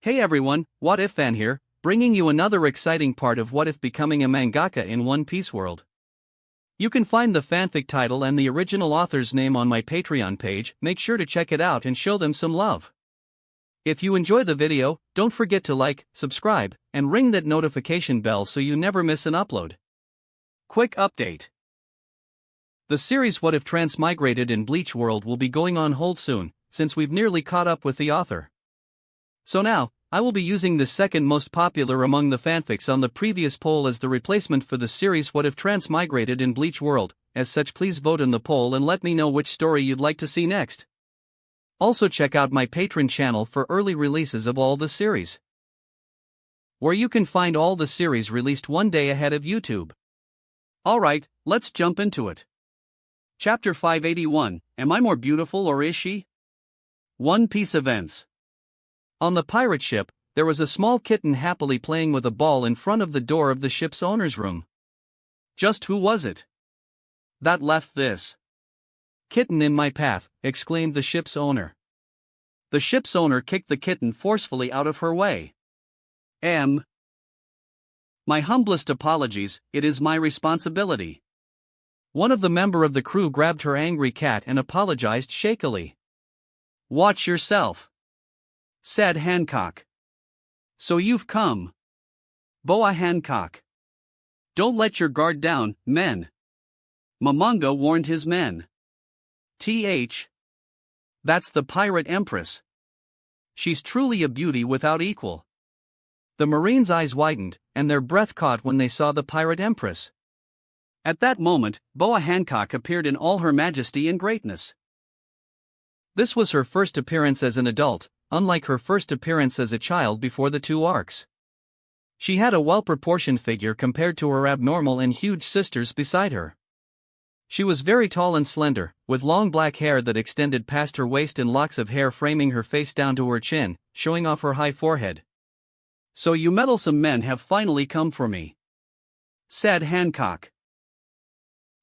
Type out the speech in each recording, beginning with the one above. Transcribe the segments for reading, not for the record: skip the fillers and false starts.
Hey everyone, What If Fan here, bringing you another exciting part of What If becoming a mangaka in One Piece world. You can find the fanfic title and the original author's name on my Patreon page. Make sure to check it out and show them some love. If you enjoy the video, don't forget to like, subscribe, and ring that notification bell so you never miss an upload. Quick update. The series What If Transmigrated in Bleach World will be going on hold soon, since we've nearly caught up with the author. So now, I will be using the second most popular among the fanfics on the previous poll as the replacement for the series What If Transmigrated in Bleach World. As such, please vote in the poll and let me know which story you'd like to see next. Also check out my Patreon channel for early releases of all the series, where you can find all the series released one day ahead of YouTube. Alright, let's jump into it. Chapter 581, Am I More Beautiful or Is She? One Piece Events. On the pirate ship, there was a small kitten happily playing with a ball in front of the door of the ship's owner's room. Just who was it that left this kitten in my path? Exclaimed the ship's owner. The ship's owner kicked the kitten forcefully out of her way. My humblest apologies, it is my responsibility. One of the member of the crew grabbed her angry cat and apologized shakily. Watch yourself, said Hancock. So you've come. Boa Hancock. Don't let your guard down, men. Mangaka warned his men. That's the pirate empress. She's truly a beauty without equal. The Marines' eyes widened, and their breath caught when they saw the pirate empress. At that moment, Boa Hancock appeared in all her majesty and greatness. This was her first appearance as an adult, unlike her first appearance as a child before the two arcs. She had a well-proportioned figure compared to her abnormal and huge sisters beside her. She was very tall and slender, with long black hair that extended past her waist and locks of hair framing her face down to her chin, showing off her high forehead. So you meddlesome men have finally come for me, said Hancock.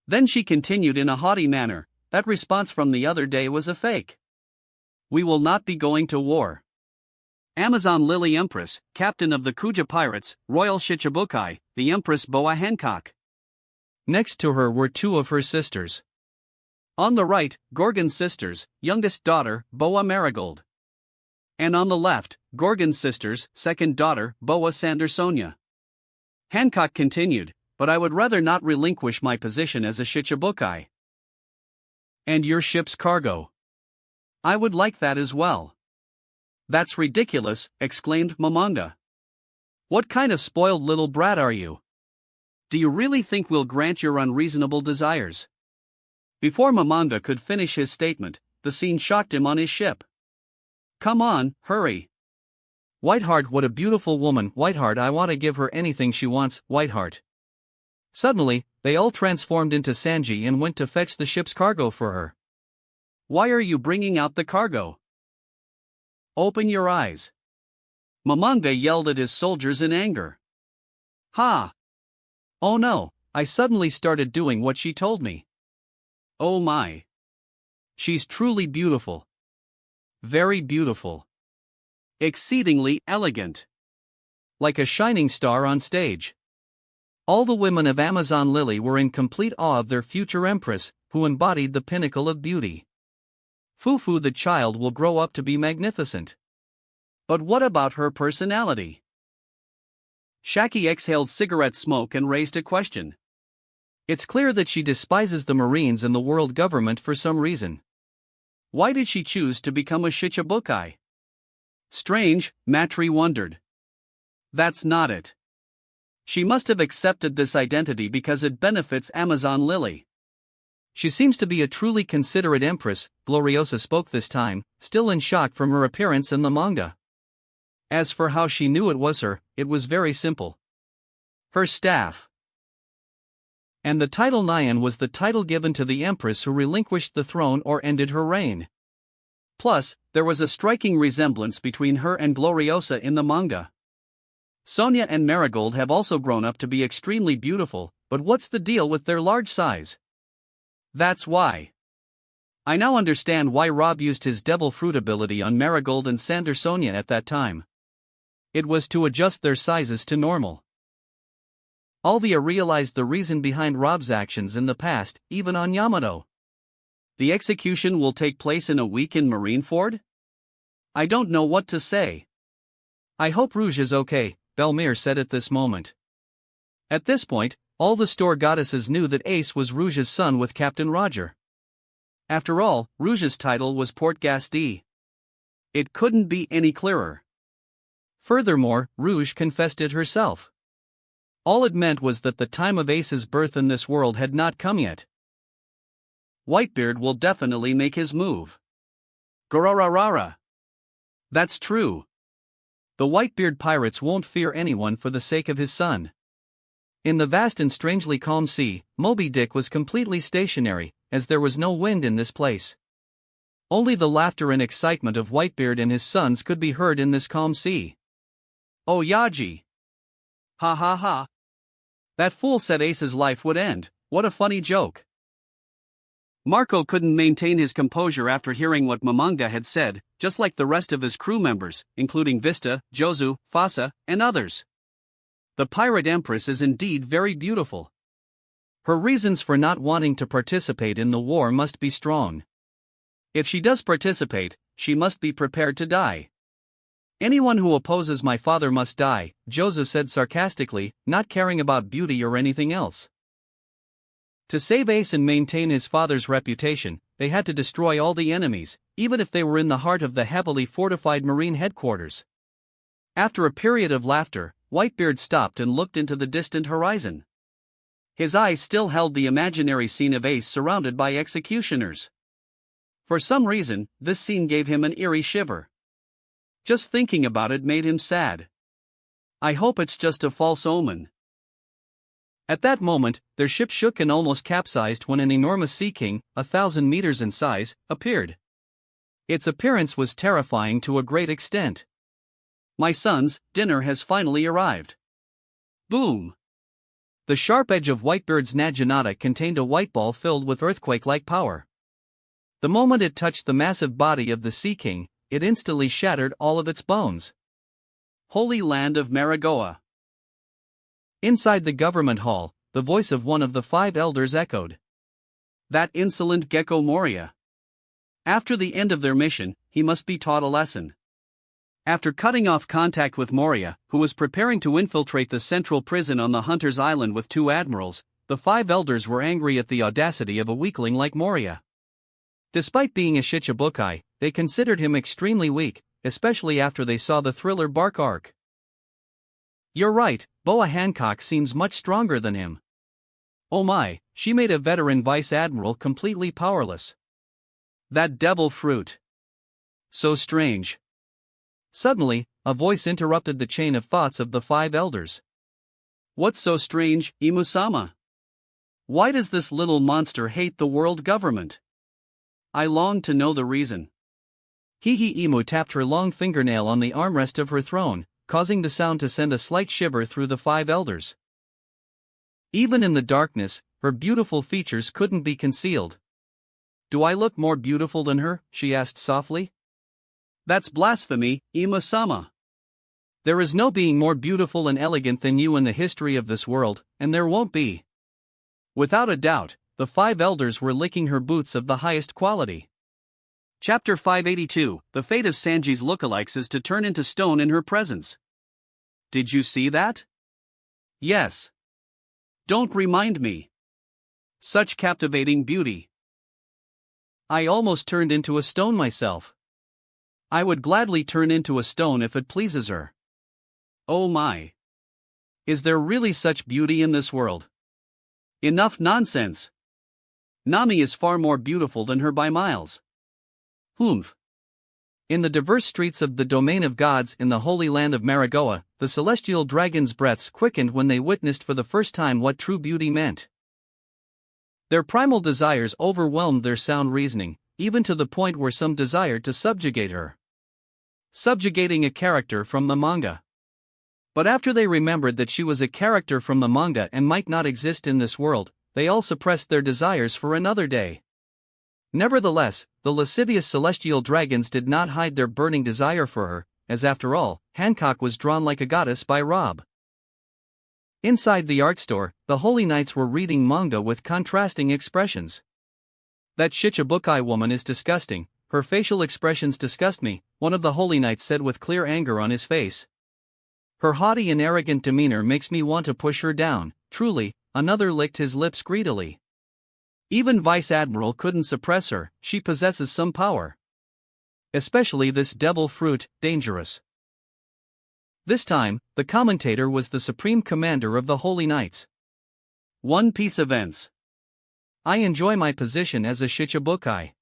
Then she continued in a haughty manner, that response from the other day was a fake. We will not be going to war. Amazon Lily Empress, captain of the Kuja Pirates, Royal Shichibukai, the Empress Boa Hancock. Next to her were two of her sisters. On the right, Gorgon's sisters, youngest daughter, Boa Marigold. And on the left, Gorgon's sisters, second daughter, Boa Sandersonia. Hancock continued, but I would rather not relinquish my position as a Shichibukai. And your ship's cargo? I would like that as well. That's ridiculous, exclaimed Mangaka. What kind of spoiled little brat are you? Do you really think we'll grant your unreasonable desires? Before Mangaka could finish his statement, the scene shocked him on his ship. Come on, hurry. Whiteheart, what a beautiful woman, Whiteheart, I want to give her anything she wants, Whiteheart. Suddenly, they all transformed into Sanji and went to fetch the ship's cargo for her. Why are you bringing out the cargo? Open your eyes. Mangaka yelled at his soldiers in anger. Ha! Oh no, I suddenly started doing what she told me. Oh my. She's truly beautiful. Very beautiful. Exceedingly elegant. Like a shining star on stage. All the women of Amazon Lily were in complete awe of their future empress, who embodied the pinnacle of beauty. Fufu the child will grow up to be magnificent. But what about her personality? Shaki exhaled cigarette smoke and raised a question. It's clear that she despises the Marines and the world government for some reason. Why did she choose to become a Shichibukai? Strange, Matri wondered. That's not it. She must have accepted this identity because it benefits Amazon Lily. She seems to be a truly considerate empress, Gloriosa spoke this time, still in shock from her appearance in the manga. As for how she knew it was her, it was very simple. Her staff. And the title Nyan was the title given to the empress who relinquished the throne or ended her reign. Plus, there was a striking resemblance between her and Gloriosa in the manga. Sonia and Marigold have also grown up to be extremely beautiful, but what's the deal with their large size? That's why. I now understand why Rob used his devil fruit ability on Marigold and Sandersonia at that time. It was to adjust their sizes to normal. Alvia realized the reason behind Rob's actions in the past, even on Yamato. The execution will take place in a week in Marineford? I don't know what to say. I hope Rouge is okay, Belmire said at this moment. At this point, all the store goddesses knew that Ace was Rouge's son with Captain Roger. After all, Rouge's title was Port Gastee. It couldn't be any clearer. Furthermore, Rouge confessed it herself. All it meant was that the time of Ace's birth in this world had not come yet. Whitebeard will definitely make his move. Garararara. That's true. The Whitebeard pirates won't fear anyone for the sake of his son. In the vast and strangely calm sea, Moby Dick was completely stationary, as there was no wind in this place. Only the laughter and excitement of Whitebeard and his sons could be heard in this calm sea. Oh Yaji! Ha ha ha! That fool said Ace's life would end, what a funny joke. Marco couldn't maintain his composure after hearing what Mangaka had said, just like the rest of his crew members, including Vista, Jozu, Fasa, and others. The Pirate Empress is indeed very beautiful. Her reasons for not wanting to participate in the war must be strong. If she does participate, she must be prepared to die. Anyone who opposes my father must die, Jozu said sarcastically, not caring about beauty or anything else. To save Ace and maintain his father's reputation, they had to destroy all the enemies, even if they were in the heart of the heavily fortified Marine headquarters. After a period of laughter, Whitebeard stopped and looked into the distant horizon. His eyes still held the imaginary scene of Ace surrounded by executioners. For some reason, this scene gave him an eerie shiver. Just thinking about it made him sad. I hope it's just a false omen. At that moment, their ship shook and almost capsized when an enormous sea king, 1,000 meters in size, appeared. Its appearance was terrifying to a great extent. My sons, dinner has finally arrived. Boom! The sharp edge of Whitebeard's Naginata contained a white ball filled with earthquake-like power. The moment it touched the massive body of the Sea King, it instantly shattered all of its bones. Holy Land of Maragoa. Inside the government hall, the voice of one of the 5 elders echoed. That insolent Gecko Moria. After the end of their mission, he must be taught a lesson. After cutting off contact with Moria, who was preparing to infiltrate the central prison on the Hunter's Island with 2 admirals, the 5 elders were angry at the audacity of a weakling like Moria. Despite being a Shichibukai, they considered him extremely weak, especially after they saw the Thriller Bark arc. You're right, Boa Hancock seems much stronger than him. Oh my, she made a veteran vice admiral completely powerless. That devil fruit. So strange. Suddenly, a voice interrupted the chain of thoughts of the 5 elders. What's so strange, Imusama? Why does this little monster hate the world government? I long to know the reason. Hihi Imu tapped her long fingernail on the armrest of her throne, causing the sound to send a slight shiver through the 5 elders. Even in the darkness, her beautiful features couldn't be concealed. Do I look more beautiful than her? She asked softly. That's blasphemy, Imusama. There is no being more beautiful and elegant than you in the history of this world, and there won't be. Without a doubt, the 5 elders were licking her boots of the highest quality. Chapter 582, The fate of Sanji's lookalikes is to turn into stone in her presence. Did you see that? Yes. Don't remind me. Such captivating beauty. I almost turned into a stone myself. I would gladly turn into a stone if it pleases her. Oh my. Is there really such beauty in this world? Enough nonsense. Nami is far more beautiful than her by miles. Humph. In the diverse streets of the domain of gods in the holy land of Maragoa, the celestial dragons' breaths quickened when they witnessed for the first time what true beauty meant. Their primal desires overwhelmed their sound reasoning, even to the point where some desired to subjugate her. Subjugating a character from the manga. But after they remembered that she was a character from the manga and might not exist in this world, they all suppressed their desires for another day. Nevertheless, the lascivious celestial dragons did not hide their burning desire for her, as after all, Hancock was drawn like a goddess by Rob. Inside the art store, the Holy Knights were reading manga with contrasting expressions. "That Shichibukai woman is disgusting, her facial expressions disgust me," one of the Holy Knights said with clear anger on his face. "Her haughty and arrogant demeanor makes me want to push her down," truly, another licked his lips greedily. "Even Vice Admiral couldn't suppress her, she possesses some power. Especially this devil fruit, dangerous." This time, the commentator was the supreme commander of the Holy Knights. One Piece events. "I enjoy my position as a Shichibukai.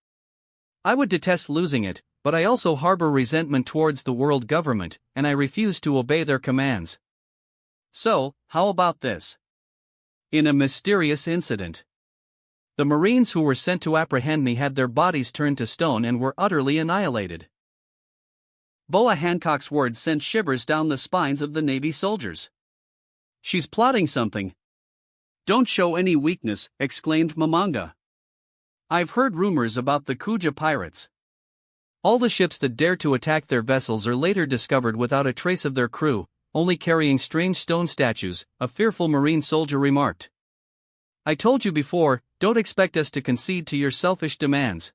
I would detest losing it, but I also harbor resentment towards the world government, and I refuse to obey their commands. So, how about this?" In a mysterious incident, the Marines who were sent to apprehend me had their bodies turned to stone and were utterly annihilated. Boa Hancock's words sent shivers down the spines of the Navy soldiers. "She's plotting something." "Don't show any weakness," exclaimed Mangaka. "I've heard rumors about the Kuja pirates. All the ships that dared to attack their vessels are later discovered without a trace of their crew, only carrying strange stone statues," a fearful Marine soldier remarked. "I told you before, don't expect us to concede to your selfish demands,"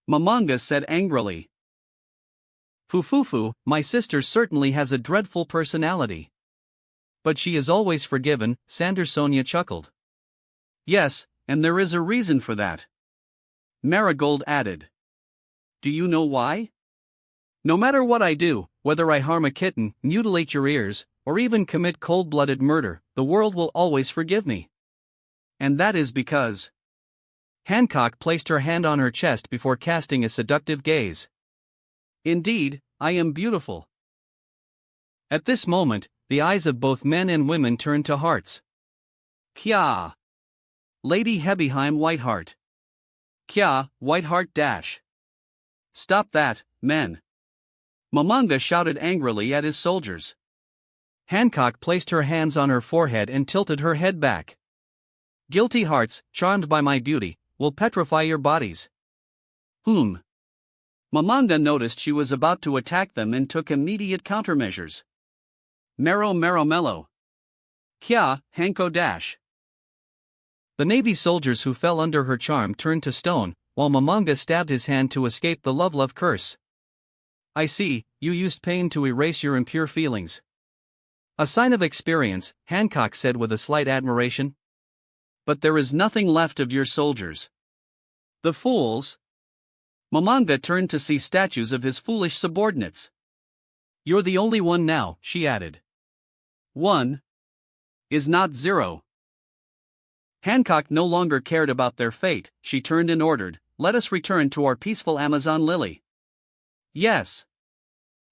Mangaka said angrily. "Fufufu, my sister certainly has a dreadful personality. But she is always forgiven," Sandersonia chuckled. "Yes, and there is a reason for that," Marigold added. "Do you know why? No matter what I do, whether I harm a kitten, mutilate your ears, or even commit cold-blooded murder, the world will always forgive me. And that is because..." Hancock placed her hand on her chest before casting a seductive gaze. "Indeed, I am beautiful." At this moment, the eyes of both men and women turned to hearts. "Kya! Lady Hebeheim Whiteheart! Kya, Whiteheart dash! Stop that, men!" Mangaka shouted angrily at his soldiers. Hancock placed her hands on her forehead and tilted her head back. "Guilty hearts, charmed by my beauty, will petrify your bodies." Mangaka noticed she was about to attack them and took immediate countermeasures. "Mero mero mellow. Kya, Hanko dash." The Navy soldiers who fell under her charm turned to stone, while Mangaka stabbed his hand to escape the love curse. "I see, you used pain to erase your impure feelings." "A sign of experience," Hancock said with a slight admiration. "But there is nothing left of your soldiers. The fools." Mangaka turned to see statues of his foolish subordinates. "You're the only one now," she added. "One is not zero." Hancock no longer cared about their fate. She turned and ordered, "Let us return to our peaceful Amazon lily." "Yes,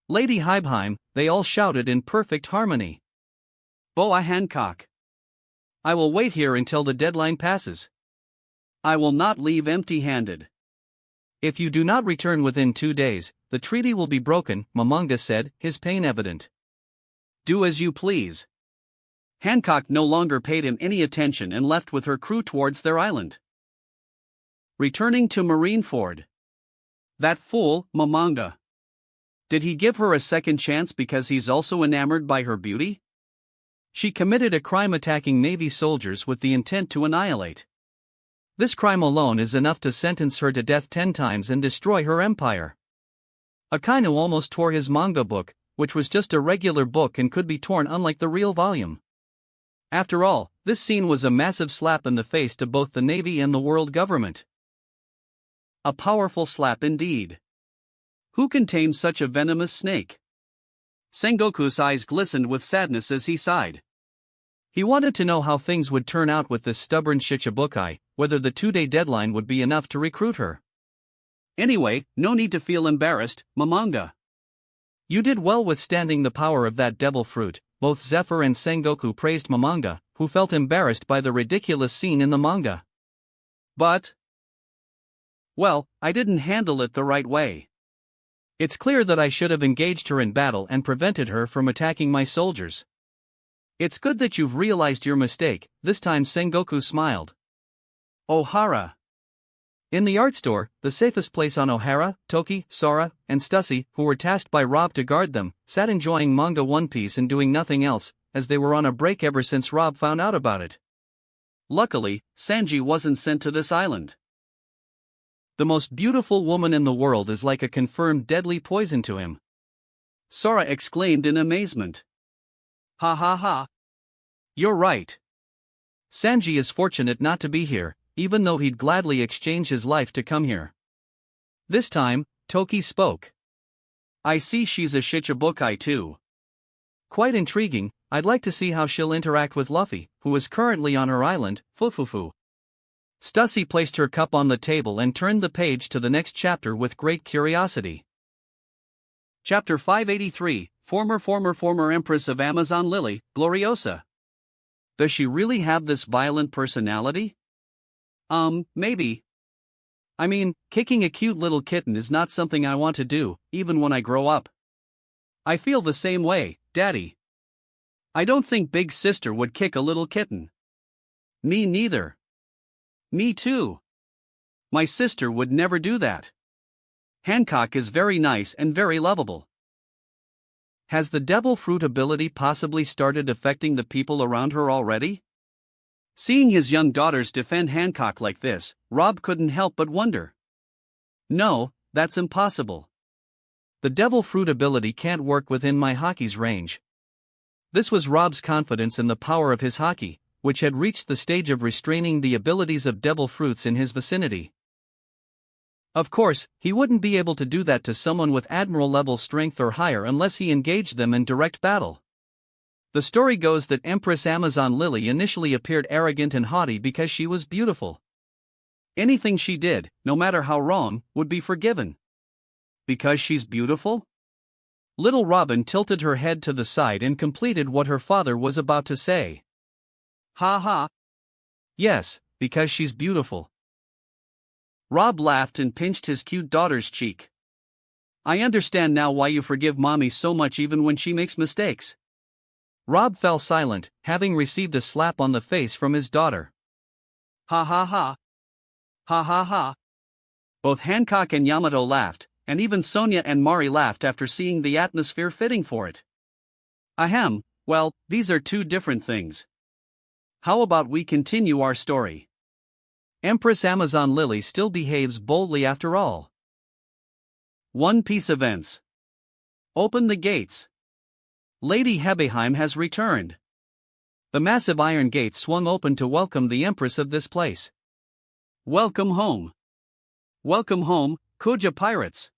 Lady Hebeheim," they all shouted in perfect harmony. Boa Hancock. "I will wait here until the deadline passes. I will not leave empty-handed." "If you do not return within 2 days, the treaty will be broken," Mangaka said, his pain evident. "Do as you please." Hancock no longer paid him any attention and left with her crew towards their island. Returning to Marineford. "That fool, Mangaka. Did he give her a second chance because he's also enamored by her beauty? She committed a crime attacking Navy soldiers with the intent to annihilate. This crime alone is enough to sentence her to death 10 times and destroy her empire." Akainu almost tore his manga book, which was just a regular book and could be torn unlike the real volume. After all, this scene was a massive slap in the face to both the Navy and the world government. A powerful slap indeed. Who can tame such a venomous snake? Sengoku's eyes glistened with sadness as he sighed. He wanted to know how things would turn out with this stubborn Shichibukai, whether the 2-day deadline would be enough to recruit her. "Anyway, no need to feel embarrassed, Mangaka. You did well withstanding the power of that devil fruit." Both Zephyr and Sengoku praised Mangaka, who felt embarrassed by the ridiculous scene in the manga. "But, well, I didn't handle it the right way. It's clear that I should have engaged her in battle and prevented her from attacking my soldiers." "It's good that you've realized your mistake," this time Sengoku smiled. "Ohara. In the art store, the safest place on O'Hara, Toki, Sora, and Stussy, who were tasked by Rob to guard them, sat enjoying manga One Piece and doing nothing else, as they were on a break ever since Rob found out about it. Luckily, Sanji wasn't sent to this island. The most beautiful woman in the world is like a confirmed deadly poison to him. Sora exclaimed in amazement. Ha ha ha. You're right. Sanji is fortunate not to be here, even though he'd gladly exchange his life to come here. This time, Toki spoke. I see she's a Shichibukai too. Quite intriguing. I'd like to see how she'll interact with Luffy, who is currently on her island, Fufufu. Stussy placed her cup on the table and turned the page to the next chapter with great curiosity. Chapter 583, Former Empress of Amazon Lily, Gloriosa. Does she really have this violent personality? Maybe. I mean, kicking a cute little kitten is not something I want to do, even when I grow up. I feel the same way, Daddy. I don't think Big Sister would kick a little kitten. Me neither. Me too. My sister would never do that. Hancock is very nice and very lovable. Has the devil fruit ability possibly started affecting the people around her already? Seeing his young daughters defend Hancock like this, Rob couldn't help but wonder. No, that's impossible. The devil fruit ability can't work within my hockey's range. This was Rob's confidence in the power of his hockey, which had reached the stage of restraining the abilities of devil fruits in his vicinity. Of course, he wouldn't be able to do that to someone with admiral-level strength or higher unless he engaged them in direct battle. The story goes that Empress Amazon Lily initially appeared arrogant and haughty because she was beautiful. Anything she did, no matter how wrong, would be forgiven. Because she's beautiful? Little Robin tilted her head to the side and completed what her father was about to say. Ha ha. Yes, because she's beautiful. Rob laughed and pinched his cute daughter's cheek. I understand now why you forgive Mommy so much even when she makes mistakes. Rob fell silent, having received a slap on the face from his daughter. Ha ha ha. Ha ha ha. Both Hancock and Yamato laughed, and even Sonia and Mari laughed after seeing the atmosphere fitting for it. Ahem, well, these are two different things. How about we continue our story? Empress Amazon Lily still behaves boldly after all. One Piece events. Open the gates. Lady Hebeheim has returned. The massive iron gates swung open to welcome the Empress of this place. Welcome home. Welcome home, Kuja pirates.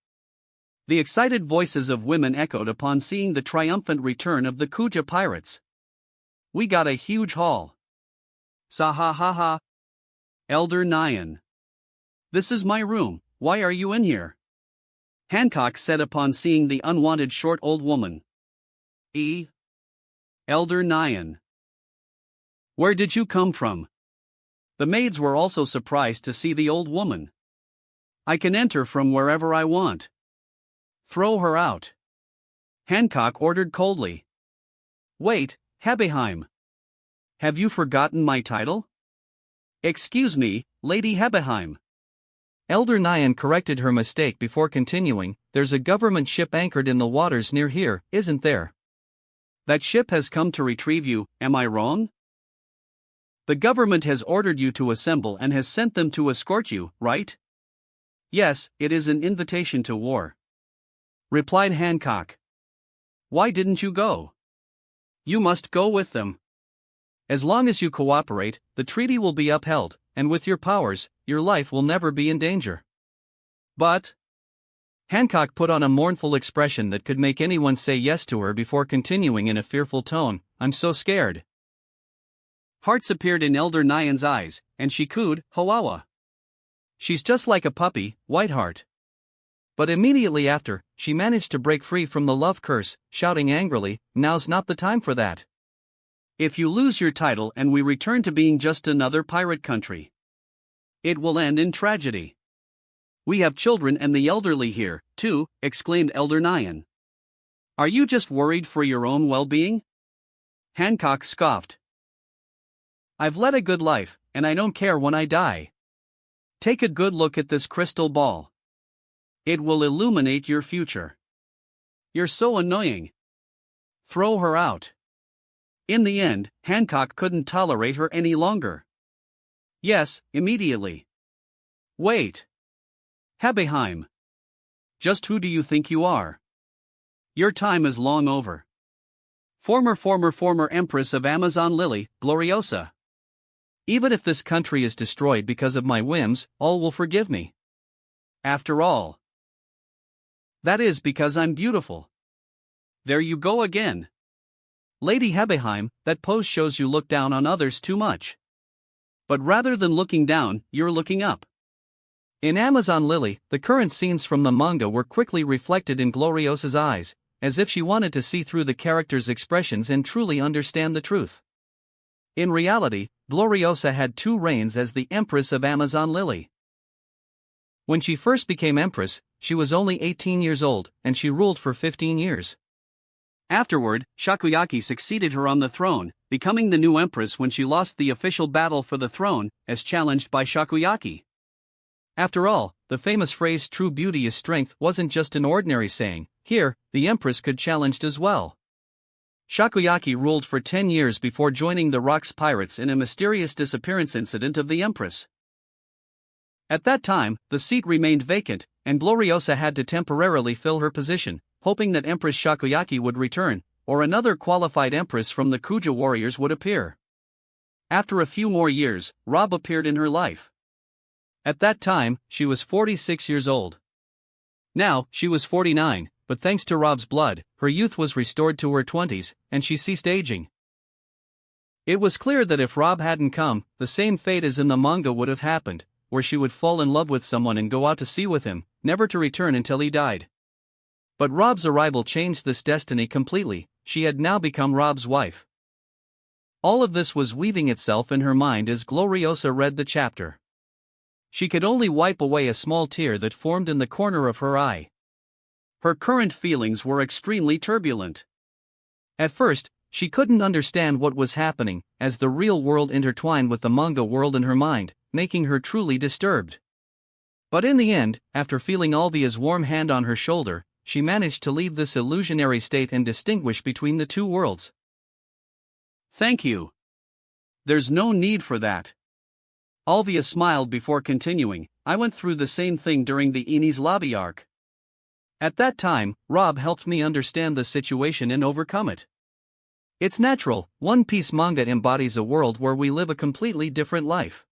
The excited voices of women echoed upon seeing the triumphant return of the Kuja pirates. We got a huge haul. Sa ha ha ha. Elder Nyan. This is my room, why are you in here? Hancock said upon seeing the unwanted short old woman. Elder Nyan. Where did you come from? The maids were also surprised to see the old woman. I can enter from wherever I want. Throw her out. Hancock ordered coldly. Wait, Hebeheim. Have you forgotten my title? Excuse me, Lady Hebeheim. Elder Nyan corrected her mistake before continuing, there's a government ship anchored in the waters near here, isn't there? That ship has come to retrieve you, am I wrong? The government has ordered you to assemble and has sent them to escort you, right? Yes, it is an invitation to war. Replied Hancock. Why didn't you go? You must go with them. As long as you cooperate, the treaty will be upheld, and with your powers, your life will never be in danger. But Hancock put on a mournful expression that could make anyone say yes to her before continuing in a fearful tone, I'm so scared. Hearts appeared in Elder Nyan's eyes, and she cooed, Hoawa. She's just like a puppy, Whiteheart. But immediately after, she managed to break free from the love curse, shouting angrily, now's not the time for that. If you lose your title and we return to being just another pirate country, it will end in tragedy. We have children and the elderly here, too, exclaimed Elder Nyan. Are you just worried for your own well-being? Hancock scoffed. I've led a good life, and I don't care when I die. Take a good look at this crystal ball. It will illuminate your future. You're so annoying. Throw her out. In the end, Hancock couldn't tolerate her any longer. Yes, immediately. Wait. Hebeheim. Just who do you think you are? Your time is long over. Former Empress of Amazon Lily, Gloriosa. Even if this country is destroyed because of my whims, all will forgive me. After all. That is because I'm beautiful. There you go again. Lady Hebeheim, that pose shows you look down on others too much. But rather than looking down, you're looking up. In Amazon Lily, the current scenes from the manga were quickly reflected in Gloriosa's eyes, as if she wanted to see through the character's expressions and truly understand the truth. In reality, Gloriosa had two reigns as the Empress of Amazon Lily. When she first became Empress, she was only 18 years old, and she ruled for 15 years. Afterward, Shakuyoki succeeded her on the throne, becoming the new Empress when she lost the official battle for the throne, as challenged by Shakuyoki. After all, the famous phrase "true beauty is strength" wasn't just an ordinary saying. Here, the Empress could challenge as well. Shakuyoki ruled for 10 years before joining the Rocks Pirates in a mysterious disappearance incident of the Empress. At that time, the seat remained vacant, and Gloriosa had to temporarily fill her position, hoping that Empress Shakuyoki would return, or another qualified Empress from the Kuja warriors would appear. After a few more years, Rob appeared in her life. At that time, she was 46 years old. Now, she was 49, but thanks to Rob's blood, her youth was restored to her 20s, and she ceased aging. It was clear that if Rob hadn't come, the same fate as in the manga would have happened, where she would fall in love with someone and go out to sea with him, never to return until he died. But Rob's arrival changed this destiny completely. She had now become Rob's wife. All of this was weaving itself in her mind as Gloriosa read the chapter. She could only wipe away a small tear that formed in the corner of her eye. Her current feelings were extremely turbulent. At first, she couldn't understand what was happening, as the real world intertwined with the manga world in her mind, making her truly disturbed. But in the end, after feeling Alvia's warm hand on her shoulder, she managed to leave this illusionary state and distinguish between the two worlds. Thank you. There's no need for that. Alvia smiled before continuing. I went through the same thing during the Enies Lobby arc. At that time, Rob helped me understand the situation and overcome it. It's natural, One Piece manga embodies a world where we live a completely different life.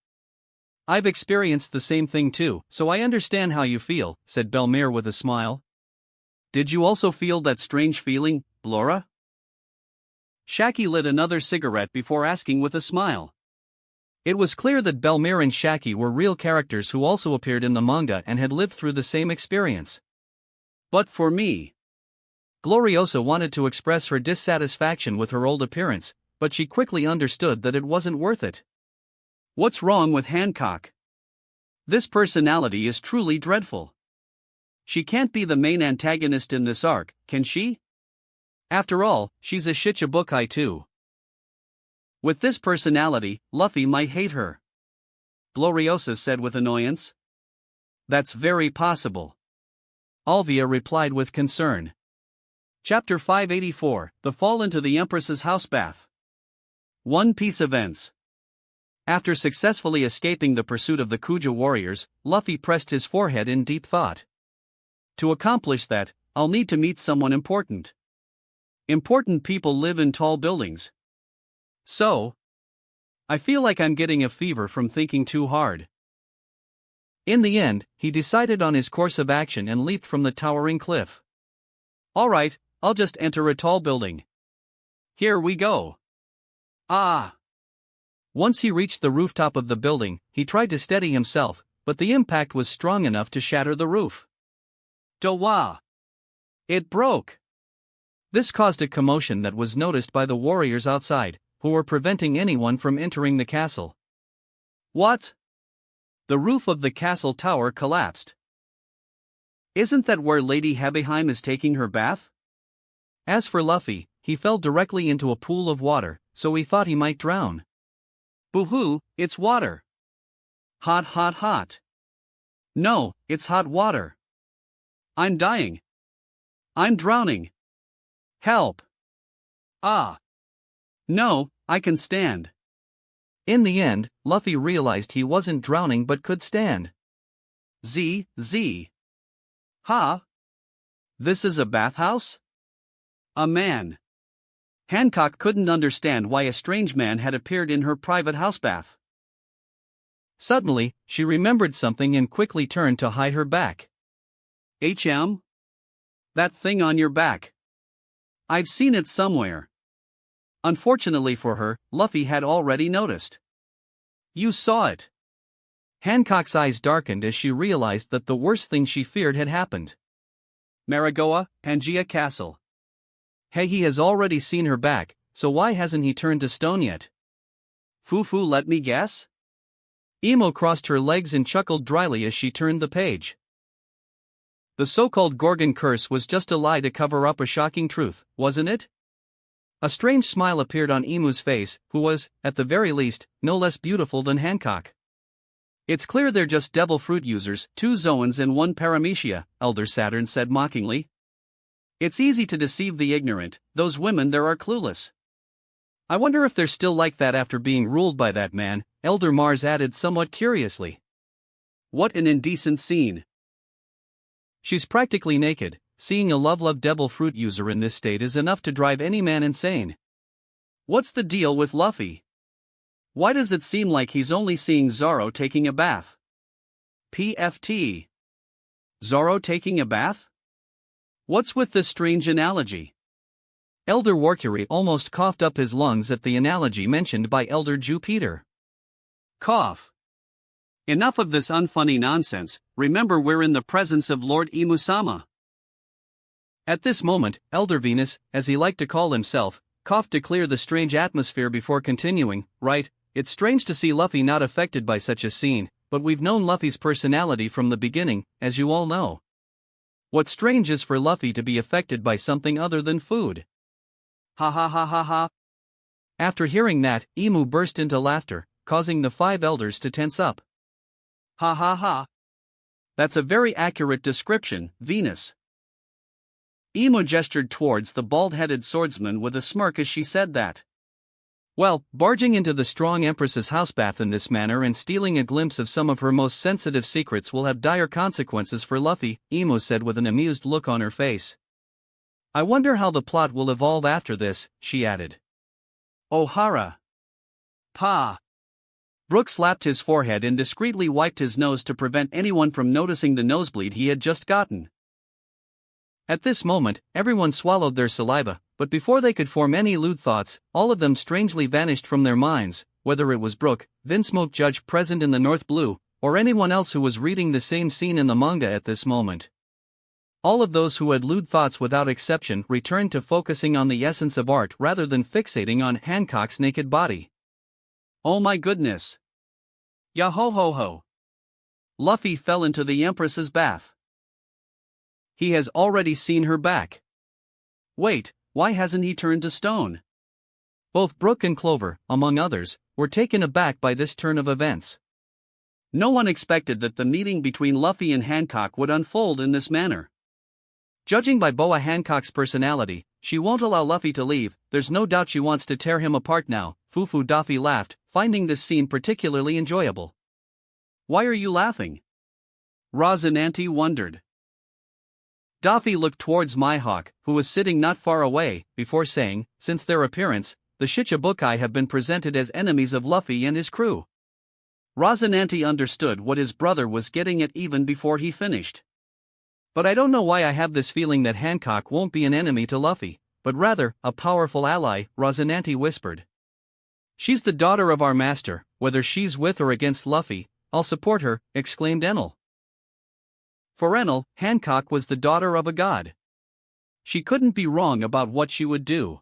I've experienced the same thing too, so I understand how you feel, said Belmere with a smile. Did you also feel that strange feeling, Blora? Shaki lit another cigarette before asking with a smile. It was clear that Belmere and Shaki were real characters who also appeared in the manga and had lived through the same experience. But for me, Gloriosa wanted to express her dissatisfaction with her old appearance, but she quickly understood that it wasn't worth it. What's wrong with Hancock? This personality is truly dreadful. She can't be the main antagonist in this arc, can she? After all, she's a Shichibukai too. With this personality, Luffy might hate her. Gloriosa said with annoyance. That's very possible. Alvia replied with concern. Chapter 584, The Fall into the Empress's House Bath. One Piece Events. After successfully escaping the pursuit of the Kuja warriors, Luffy pressed his forehead in deep thought. To accomplish that, I'll need to meet someone important. Important people live in tall buildings. So, I feel like I'm getting a fever from thinking too hard. In the end, he decided on his course of action and leaped from the towering cliff. Alright, I'll just enter a tall building. Here we go. Ah! Once he reached the rooftop of the building, he tried to steady himself, but the impact was strong enough to shatter the roof. Dowa! It broke! This caused a commotion that was noticed by the warriors outside, who were preventing anyone from entering the castle. What? The roof of the castle tower collapsed. Isn't that where Lady Hebeheim is taking her bath? As for Luffy, he fell directly into a pool of water, so he thought he might drown. Boo-hoo, it's water. Hot hot hot. No, it's hot water. I'm dying. I'm drowning. Help. Ah. No, I can stand. In the end, Luffy realized he wasn't drowning but could stand. Z. Ha? This is a bathhouse? A man. Hancock couldn't understand why a strange man had appeared in her private housebath. Suddenly, she remembered something and quickly turned to hide her back. HM? That thing on your back. I've seen it somewhere. Unfortunately for her, Luffy had already noticed. You saw it. Hancock's eyes darkened as she realized that the worst thing she feared had happened. Marigoa, Pangaea Castle. Hey, he has already seen her back, so why hasn't he turned to stone yet? Fufu, let me guess? Emo crossed her legs and chuckled dryly as she turned the page. The so-called Gorgon curse was just a lie to cover up a shocking truth, wasn't it? A strange smile appeared on Emu's face, who was, at the very least, no less beautiful than Hancock. It's clear they're just devil fruit users, 2 Zoans and 1 Paramecia, Elder Saturn said mockingly. It's easy to deceive the ignorant, those women there are clueless. I wonder if they're still like that after being ruled by that man, Elder Mars added somewhat curiously. What an indecent scene. She's practically naked. Seeing a love devil fruit user in this state is enough to drive any man insane. What's the deal with Luffy? Why does it seem like he's only seeing Zoro taking a bath? PFT. Zoro taking a bath? What's with this strange analogy? Elder Warcury almost coughed up his lungs at the analogy mentioned by Elder Jupiter. Cough. Enough of this unfunny nonsense, remember we're in the presence of Lord Imusama. At this moment, Elder Venus, as he liked to call himself, coughed to clear the strange atmosphere before continuing, right, it's strange to see Luffy not affected by such a scene, but we've known Luffy's personality from the beginning, as you all know. What's strange is for Luffy to be affected by something other than food. Ha ha ha ha ha. After hearing that, Emu burst into laughter, causing the 5 elders to tense up. Ha ha ha. That's a very accurate description, Venus. Emu gestured towards the bald-headed swordsman with a smirk as she said that. Well, barging into the strong Empress's housebath in this manner and stealing a glimpse of some of her most sensitive secrets will have dire consequences for Luffy, Emu said with an amused look on her face. I wonder how the plot will evolve after this, she added. Ohara. Pa. Brook slapped his forehead and discreetly wiped his nose to prevent anyone from noticing the nosebleed he had just gotten. At this moment, everyone swallowed their saliva, but before they could form any lewd thoughts, all of them strangely vanished from their minds, whether it was Brook, Vinsmoke Judge present in the North Blue, or anyone else who was reading the same scene in the manga at this moment. All of those who had lewd thoughts without exception returned to focusing on the essence of art rather than fixating on Hancock's naked body. Oh my goodness! Yahohoho! Luffy fell into the Empress's bath. He has already seen her back. Wait, why hasn't he turned to stone? Both Brook and Clover, among others, were taken aback by this turn of events. No one expected that the meeting between Luffy and Hancock would unfold in this manner. Judging by Boa Hancock's personality, she won't allow Luffy to leave, there's no doubt she wants to tear him apart now, Fufu Daffy laughed, finding this scene particularly enjoyable. Why are you laughing? Rosinante wondered. Daffy looked towards Mihawk, who was sitting not far away, before saying, since their appearance, the Shichibukai have been presented as enemies of Luffy and his crew. Rosinante understood what his brother was getting at even before he finished. But I don't know why I have this feeling that Hancock won't be an enemy to Luffy, but rather, a powerful ally, Rosinante whispered. She's the daughter of our master, whether she's with or against Luffy, I'll support her, exclaimed Enel. For Enel, Hancock was the daughter of a god. She couldn't be wrong about what she would do.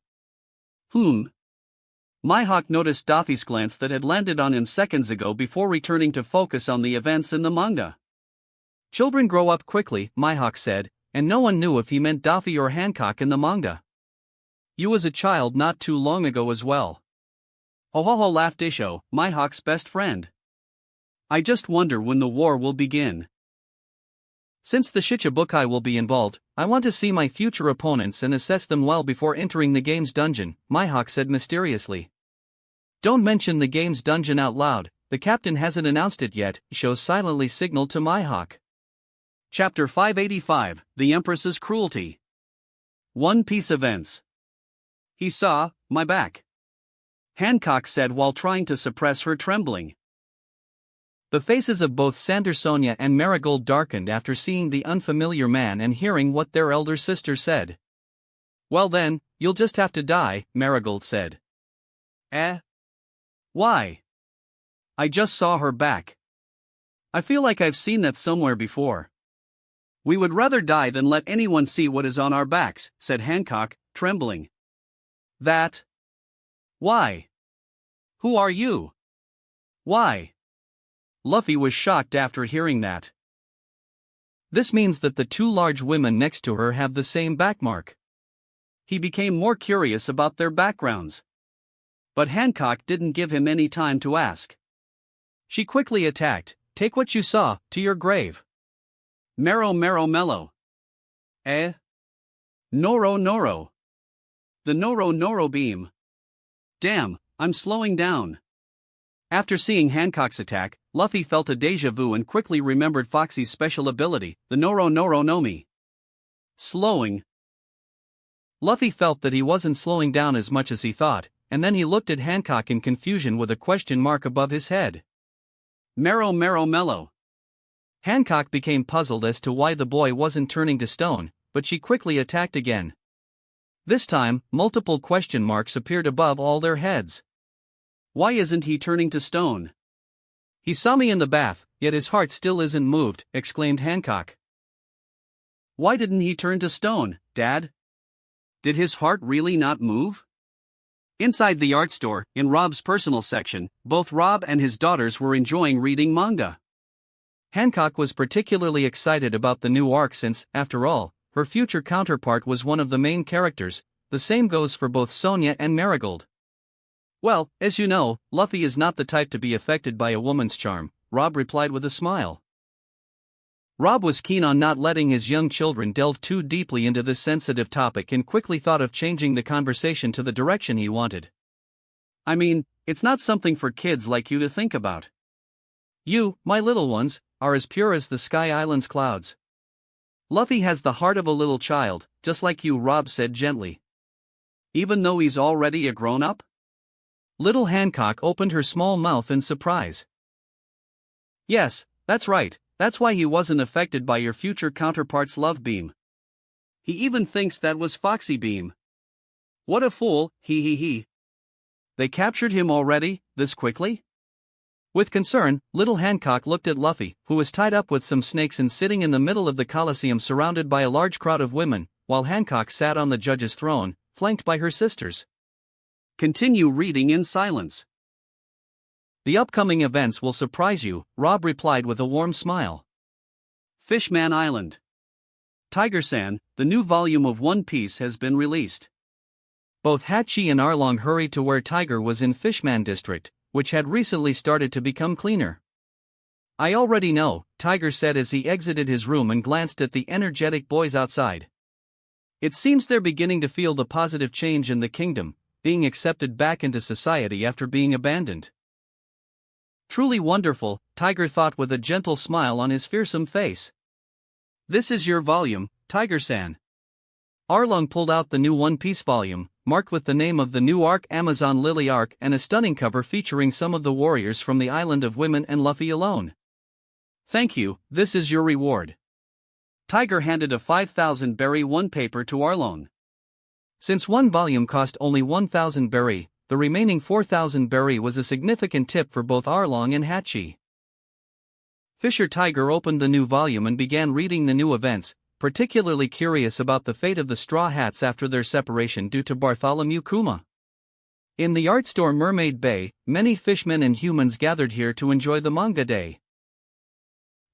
Mihawk noticed Daffy's glance that had landed on him seconds ago before returning to focus on the events in the manga. Children grow up quickly, Mihawk said, and no one knew if he meant Daffy or Hancock in the manga. You was a child not too long ago as well. Ho ho ho, laughed Isho, Mihawk's best friend. I just wonder when the war will begin. Since the Shichibukai will be involved, I want to see my future opponents and assess them well before entering the game's dungeon, Mihawk said mysteriously. Don't mention the game's dungeon out loud, the captain hasn't announced it yet, Sho silently signaled to Mihawk. Chapter 585, The Empress's Cruelty. One Piece Events. He saw my back, Hancock said while trying to suppress her trembling. The faces of both Sandersonia and Marigold darkened after seeing the unfamiliar man and hearing what their elder sister said. Well then, you'll just have to die, Marigold said. Why? I just saw her back. I feel like I've seen that somewhere before. We would rather die than let anyone see what is on our backs, said Hancock, trembling. That? Why? Who are you? Why? Luffy was shocked after hearing that. This means that the two large women next to her have the same backmark. He became more curious about their backgrounds. But Hancock didn't give him any time to ask. She quickly attacked, take what you saw, to your grave. Mero mellow. Noro. The Noro beam. Damn, I'm slowing down. After seeing Hancock's attack, Luffy felt a déjà vu and quickly remembered Foxy's special ability, the Noro Nomi. Slowing. Luffy felt that he wasn't slowing down as much as he thought, and then he looked at Hancock in confusion with a question mark above his head. Mero mellow. Hancock became puzzled as to why the boy wasn't turning to stone, but she quickly attacked again. This time, multiple question marks appeared above all their heads. Why isn't he turning to stone? He saw me in the bath, yet his heart still isn't moved, exclaimed Hancock. Why didn't he turn to stone, Dad? Did his heart really not move? Inside the art store, in Rob's personal section, both Rob and his daughters were enjoying reading manga. Hancock was particularly excited about the new arc since, after all, her future counterpart was one of the main characters. The same goes for both Sonia and Marigold. Well, as you know, Luffy is not the type to be affected by a woman's charm, Rob replied with a smile. Rob was keen on not letting his young children delve too deeply into this sensitive topic and quickly thought of changing the conversation to the direction he wanted. I mean, it's not something for kids like you to think about. You, my little ones, are as pure as the Sky Island's clouds. Luffy has the heart of a little child, just like you, Rob said gently. Even though he's already a grown-up? Little Hancock opened her small mouth in surprise. Yes, that's right, that's why he wasn't affected by your future counterpart's love beam. He even thinks that was Foxy beam. What a fool, he. They captured him already, this quickly? With concern, little Hancock looked at Luffy, who was tied up with some snakes and sitting in the middle of the Colosseum surrounded by a large crowd of women, while Hancock sat on the judge's throne, flanked by her sisters. Continue reading in silence. The upcoming events will surprise you, Rob replied with a warm smile. Fishman Island. Tiger-san, the new volume of One Piece has been released. Both Hachi and Arlong hurried to where Tiger was in Fishman District, which had recently started to become cleaner. I already know, Tiger said as he exited his room and glanced at the energetic boys outside. It seems they're beginning to feel the positive change in the kingdom, being accepted back into society after being abandoned. Truly wonderful, Tiger thought with a gentle smile on his fearsome face. This is your volume, Tiger-san. Arlong pulled out the new One Piece volume, marked with the name of the new arc, Amazon Lily Arc, and a stunning cover featuring some of the warriors from the Island of Women and Luffy alone. Thank you, this is your reward. Tiger handed a 5,000 berry one paper to Arlong. Since one volume cost only 1,000 berry, the remaining 4,000 berry was a significant tip for both Arlong and Hachi. Fisher Tiger opened the new volume and began reading the new events, particularly curious about the fate of the Straw Hats after their separation due to Bartholomew Kuma. In the art store Mermaid Bay, many fishmen and humans gathered here to enjoy the manga day.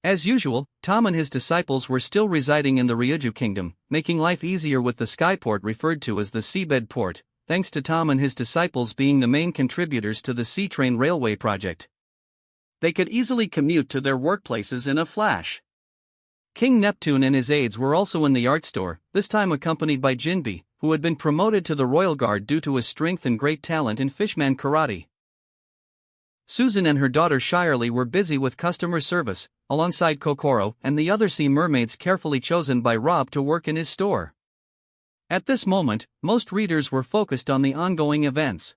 As usual, Tom and his disciples were still residing in the Ryuju Kingdom, making life easier with the Skyport referred to as the Seabed Port, thanks to Tom and his disciples being the main contributors to the Sea Train Railway project. They could easily commute to their workplaces in a flash. King Neptune and his aides were also in the art store, this time accompanied by Jinbe, who had been promoted to the Royal Guard due to his strength and great talent in fishman karate. Susan and her daughter Shirley were busy with customer service, alongside Kokoro and the other sea mermaids carefully chosen by Rob to work in his store. At this moment, most readers were focused on the ongoing events.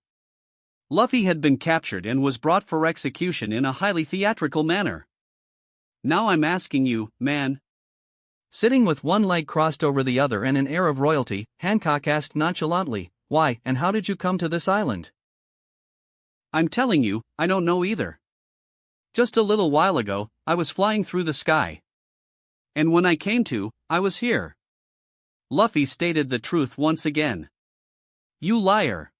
Luffy had been captured and was brought for execution in a highly theatrical manner. Now I'm asking you, man. Sitting with one leg crossed over the other and an air of royalty, Hancock asked nonchalantly, "Why, and how did you come to this island?" "I'm telling you, I don't know either. Just a little while ago, I was flying through the sky. And when I came to, I was here." Luffy stated the truth once again. "You liar.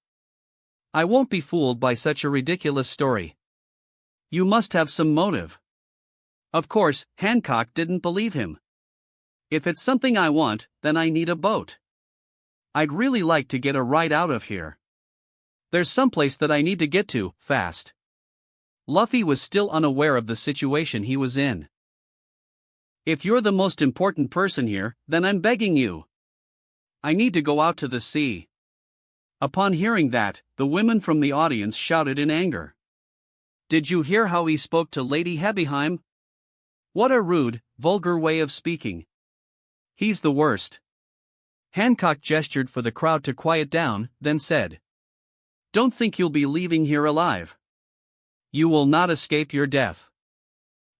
I won't be fooled by such a ridiculous story. You must have some motive." Of course, Hancock didn't believe him. "If it's something I want, then I need a boat. I'd really like to get a ride out of here. There's someplace that I need to get to, fast." Luffy was still unaware of the situation he was in. "If you're the most important person here, then I'm begging you. I need to go out to the sea." Upon hearing that, the women from the audience shouted in anger. "Did you hear how he spoke to Lady Hebeheim? What a rude, vulgar way of speaking. He's the worst." Hancock gestured for the crowd to quiet down, then said, "Don't think you'll be leaving here alive. You will not escape your death.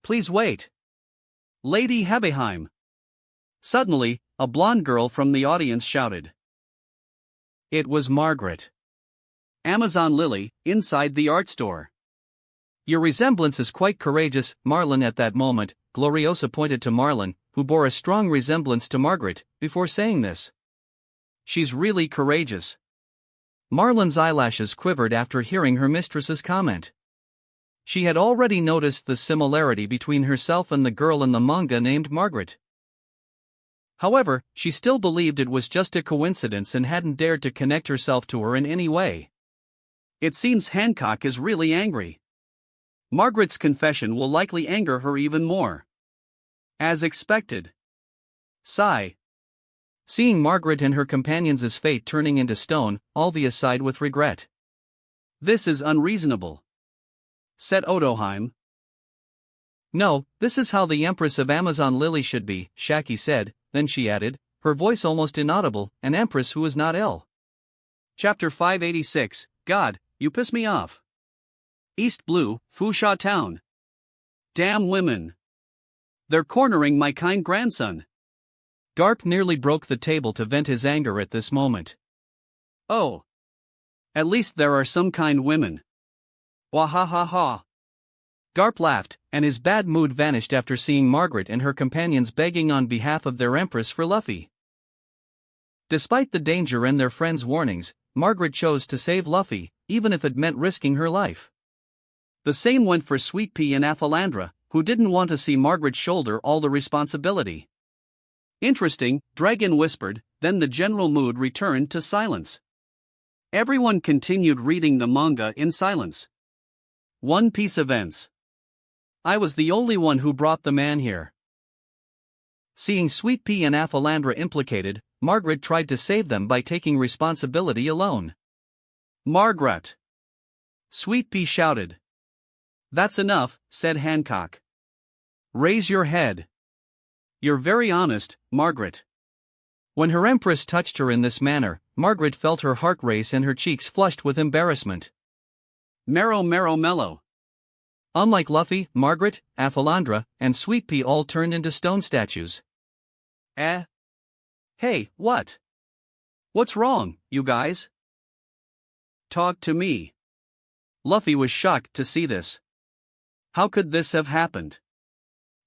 Please wait. Lady Hebeheim." Suddenly, a blonde girl from the audience shouted. It was Margaret. Amazon Lily, inside the art store. "Your resemblance is quite courageous, Marlin." At that moment, Gloriosa pointed to Marlin, who bore a strong resemblance to Margaret, before saying this. "She's really courageous." Marlin's eyelashes quivered after hearing her mistress's comment. She had already noticed the similarity between herself and the girl in the manga named Margaret. However, she still believed it was just a coincidence and hadn't dared to connect herself to her in any way. It seems Hancock is really angry. Margaret's confession will likely anger her even more. As expected. Sigh. Seeing Margaret and her companions' fate turning into stone, Alvia sighed with regret. "This is unreasonable," said Odoheim. "No, this is how the Empress of Amazon Lily should be," Shaki said, then she added, her voice almost inaudible, "an empress who is not ill." Chapter 586, God, you piss me off. East Blue, Fusha Town. Damn women. They're cornering my kind grandson. Garp nearly broke the table to vent his anger at this moment. Oh. At least there are some kind women. Wahahaha. Garp laughed, and his bad mood vanished after seeing Margaret and her companions begging on behalf of their empress for Luffy. Despite the danger and their friends' warnings, Margaret chose to save Luffy, even if it meant risking her life. The same went for Sweet Pea and Athalandra, who didn't want to see Margaret shoulder all the responsibility. Interesting, Dragon whispered, then the general mood returned to silence. Everyone continued reading the manga in silence. One Piece events. I was the only one who brought the man here. Seeing Sweet Pea and Athalandra implicated, Margaret tried to save them by taking responsibility alone. Margaret! Sweet Pea shouted. That's enough, said Hancock. Raise your head. You're very honest, Margaret. When her empress touched her in this manner, Margaret felt her heart race and her cheeks flushed with embarrassment. Marrow mellow. Unlike Luffy, Margaret, Athalandra, and Sweet Pea all turned into stone statues. Hey, what? What's wrong, you guys? Talk to me. Luffy was shocked to see this. How could this have happened?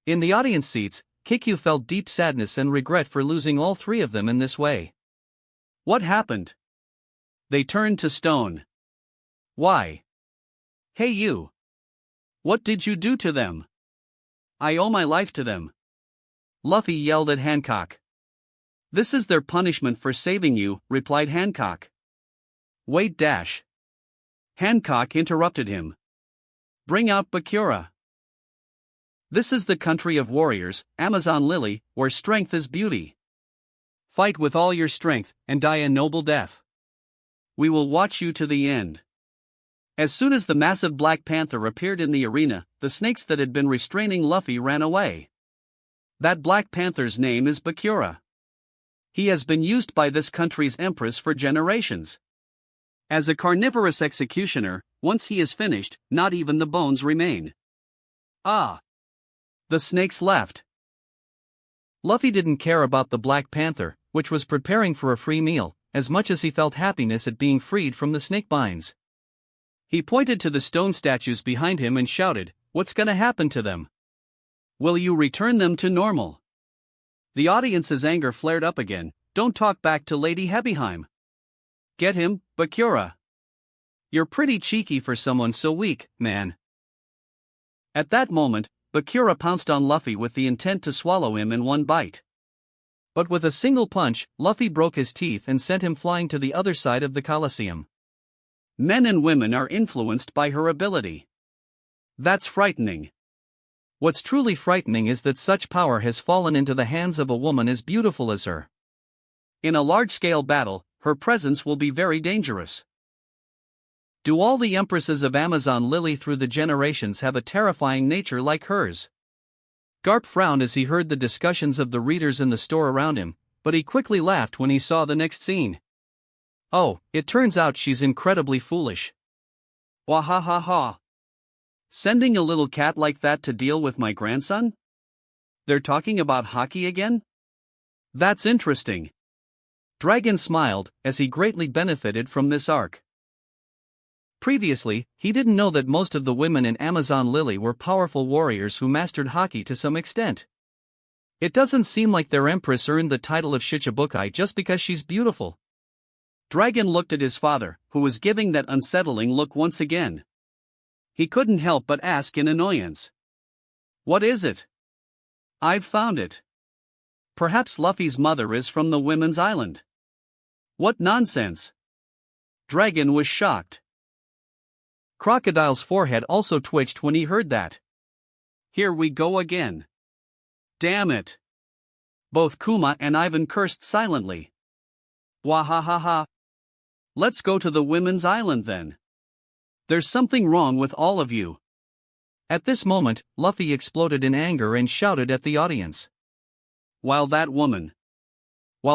In the audience seats, Kikyu felt deep sadness and regret for losing all three of them in this way. What happened? They turned to stone. Why? Hey you! What did you do to them? I owe my life to them. Luffy yelled at Hancock. This is their punishment for saving you, replied Hancock. Wait dash. Hancock interrupted him. Bring out Bakura. This is the country of warriors, Amazon Lily, where strength is beauty. Fight with all your strength, and die a noble death. We will watch you to the end. As soon as the massive Black Panther appeared in the arena, the snakes that had been restraining Luffy ran away. That Black Panther's name is Bakura. He has been used by this country's empress for generations. As a carnivorous executioner, once he is finished, not even the bones remain. Ah! The snakes left. Luffy didn't care about the Black Panther, which was preparing for a free meal, as much as he felt happiness at being freed from the snake binds. He pointed to the stone statues behind him and shouted, "What's gonna happen to them? Will you return them to normal?" The audience's anger flared up again. "Don't talk back to Lady Hebeheim. Get him, Bakura. You're pretty cheeky for someone so weak, man." At that moment, Bakura pounced on Luffy with the intent to swallow him in one bite. But with a single punch, Luffy broke his teeth and sent him flying to the other side of the Colosseum. Men and women are influenced by her ability. That's frightening. What's truly frightening is that such power has fallen into the hands of a woman as beautiful as her. In a large-scale battle, her presence will be very dangerous. Do all the empresses of Amazon Lily through the generations have a terrifying nature like hers? Garp frowned as he heard the discussions of the readers in the store around him, but he quickly laughed when he saw the next scene. Oh, it turns out she's incredibly foolish. Wahahaha. Sending a little cat like that to deal with my grandson? They're talking about hockey again? That's interesting. Dragon smiled, as he greatly benefited from this arc. Previously, he didn't know that most of the women in Amazon Lily were powerful warriors who mastered hockey to some extent. It doesn't seem like their empress earned the title of Shichibukai just because she's beautiful. Dragon looked at his father, who was giving that unsettling look once again. He couldn't help but ask in annoyance. What is it? I've found it. Perhaps Luffy's mother is from the Women's Island. What nonsense! Dragon was shocked. Crocodile's forehead also twitched when he heard that. Here we go again. Damn it! Both Kuma and Ivan cursed silently. Wahahaha. Let's go to the Women's Island then. There's something wrong with all of you. At this moment, Luffy exploded in anger and shouted at the audience. While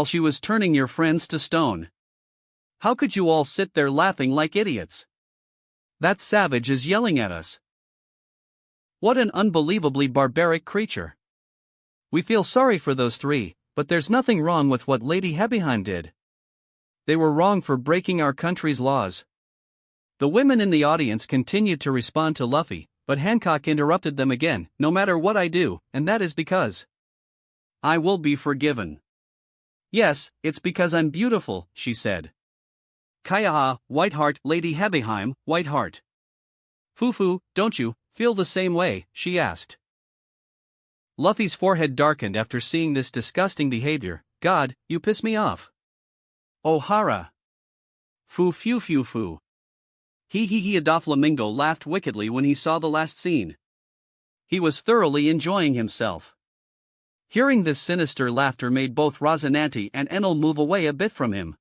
she was turning your friends to stone. How could you all sit there laughing like idiots? That savage is yelling at us. What an unbelievably barbaric creature. We feel sorry for those three, but there's nothing wrong with what Lady Hebeheim did. They were wrong for breaking our country's laws. The women in the audience continued to respond to Luffy, but Hancock interrupted them again. No matter what I do, and that is because I will be forgiven. Yes, it's because I'm beautiful, she said. Kayaha, Whiteheart, Lady Hebeheim, Whiteheart. Fufu, don't you feel the same way, she asked. Luffy's forehead darkened after seeing this disgusting behavior. God, you piss me off. Ohara. Fu fu fu fu. He Doflamingo laughed wickedly when he saw the last scene. He was thoroughly enjoying himself. Hearing this sinister laughter made both Rosinante and Enel move away a bit from him.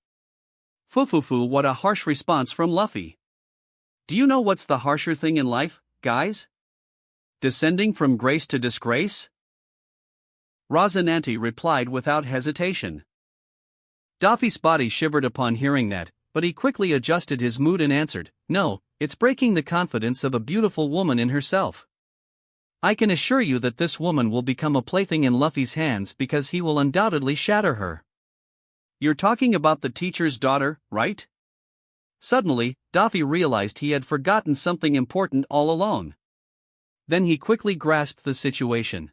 Fufufu, what a harsh response from Luffy. Do you know what's the harsher thing in life, guys? Descending from grace to disgrace? Rosinante replied without hesitation. Doffy's body shivered upon hearing that, but he quickly adjusted his mood and answered, No, it's breaking the confidence of a beautiful woman in herself. I can assure you that this woman will become a plaything in Luffy's hands because he will undoubtedly shatter her. You're talking about the teacher's daughter, right? Suddenly, Doffy realized he had forgotten something important all along. Then he quickly grasped the situation.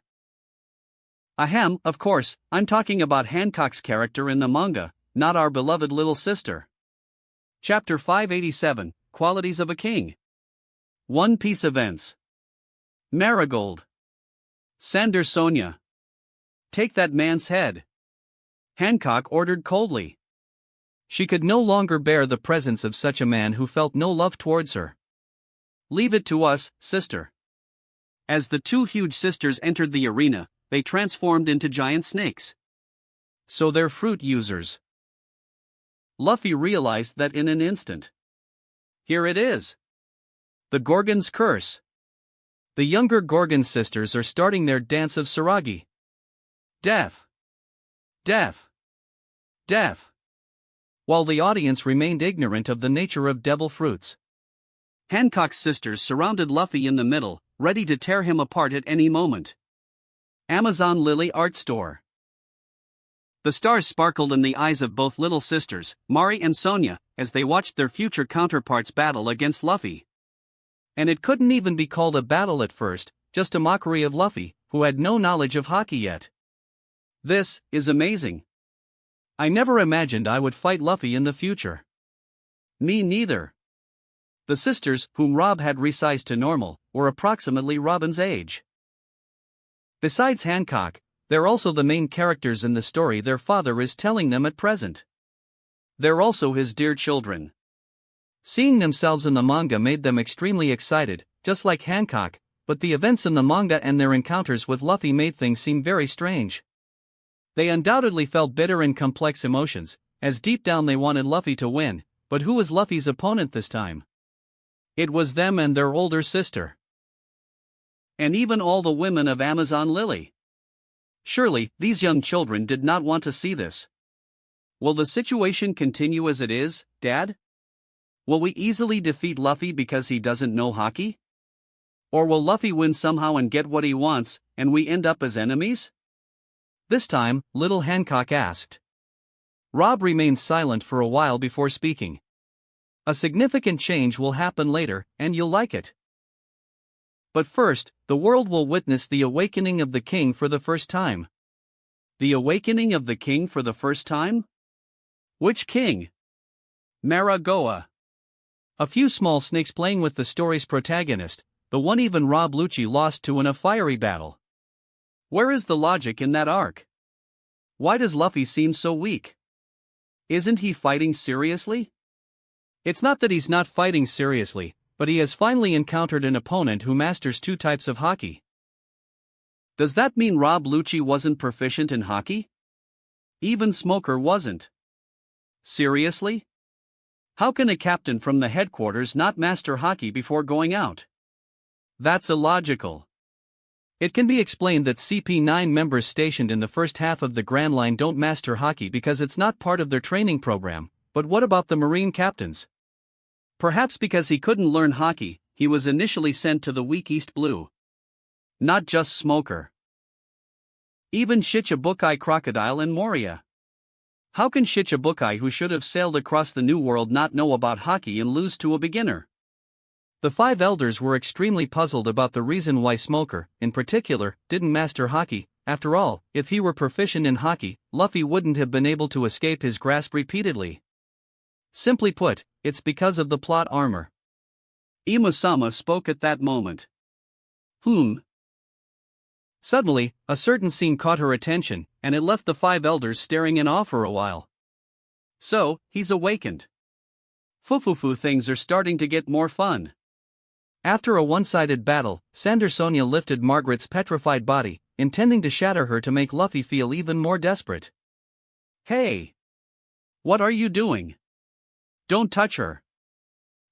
Ahem, of course, I'm talking about Hancock's character in the manga, not our beloved little sister. Chapter 587, Qualities of a King. One Piece Events. Marigold. Sander Sonia. Take that man's head. Hancock ordered coldly. She could no longer bear the presence of such a man who felt no love towards her. Leave it to us, sister. As the two huge sisters entered the arena, they transformed into giant snakes. So they're fruit users. Luffy realized that in an instant. Here it is. The Gorgon's Curse. The younger Gorgon sisters are starting their dance of Suragi. Death. Death. Death. While the audience remained ignorant of the nature of devil fruits. Hancock's sisters surrounded Luffy in the middle, ready to tear him apart at any moment. Amazon Lily Art Store. The stars sparkled in the eyes of both little sisters, Mari and Sonia, as they watched their future counterparts battle against Luffy. And it couldn't even be called a battle at first, just a mockery of Luffy, who had no knowledge of hockey yet. This is amazing. I never imagined I would fight Luffy in the future. Me neither. The sisters, whom Rob had resized to normal, were approximately Robin's age. Besides Hancock, they're also the main characters in the story their father is telling them at present. They're also his dear children. Seeing themselves in the manga made them extremely excited, just like Hancock, but the events in the manga and their encounters with Luffy made things seem very strange. They undoubtedly felt bitter and complex emotions, as deep down they wanted Luffy to win, but who was Luffy's opponent this time? It was them and their older sister. And even all the women of Amazon Lily. Surely, these young children did not want to see this. Will the situation continue as it is, Dad? Will we easily defeat Luffy because he doesn't know hockey? Or will Luffy win somehow and get what he wants, and we end up as enemies? This time, little Hancock asked. Rob remained silent for a while before speaking. A significant change will happen later, and you'll like it. But first, the world will witness the awakening of the king for the first time. The awakening of the king for the first time? Which king? Maragoa. A few small snakes playing with the story's protagonist, the one even Rob Lucci lost to in a fiery battle. Where is the logic in that arc? Why does Luffy seem so weak? Isn't he fighting seriously? It's not that he's not fighting seriously, but he has finally encountered an opponent who masters two types of hockey. Does that mean Rob Lucci wasn't proficient in hockey? Even Smoker wasn't. Seriously? How can a captain from the headquarters not master hockey before going out? That's illogical. It can be explained that CP9 members stationed in the first half of the Grand Line don't master hockey because it's not part of their training program, but what about the Marine captains? Perhaps because he couldn't learn hockey, he was initially sent to the weak East Blue. Not just Smoker. Even Shichibukai Crocodile and Moria. How can Shichibukai, who should have sailed across the New World, not know about hockey and lose to a beginner? The five elders were extremely puzzled about the reason why Smoker, in particular, didn't master hockey. After all, if he were proficient in hockey, Luffy wouldn't have been able to escape his grasp repeatedly. Simply put, it's because of the plot armor. Imusama spoke at that moment. Suddenly, a certain scene caught her attention, and it left the five elders staring in awe for a while. So, he's awakened. Fufufu, things are starting to get more fun. After a one-sided battle, Sandersonia lifted Margaret's petrified body, intending to shatter her to make Luffy feel even more desperate. Hey! What are you doing? Don't touch her.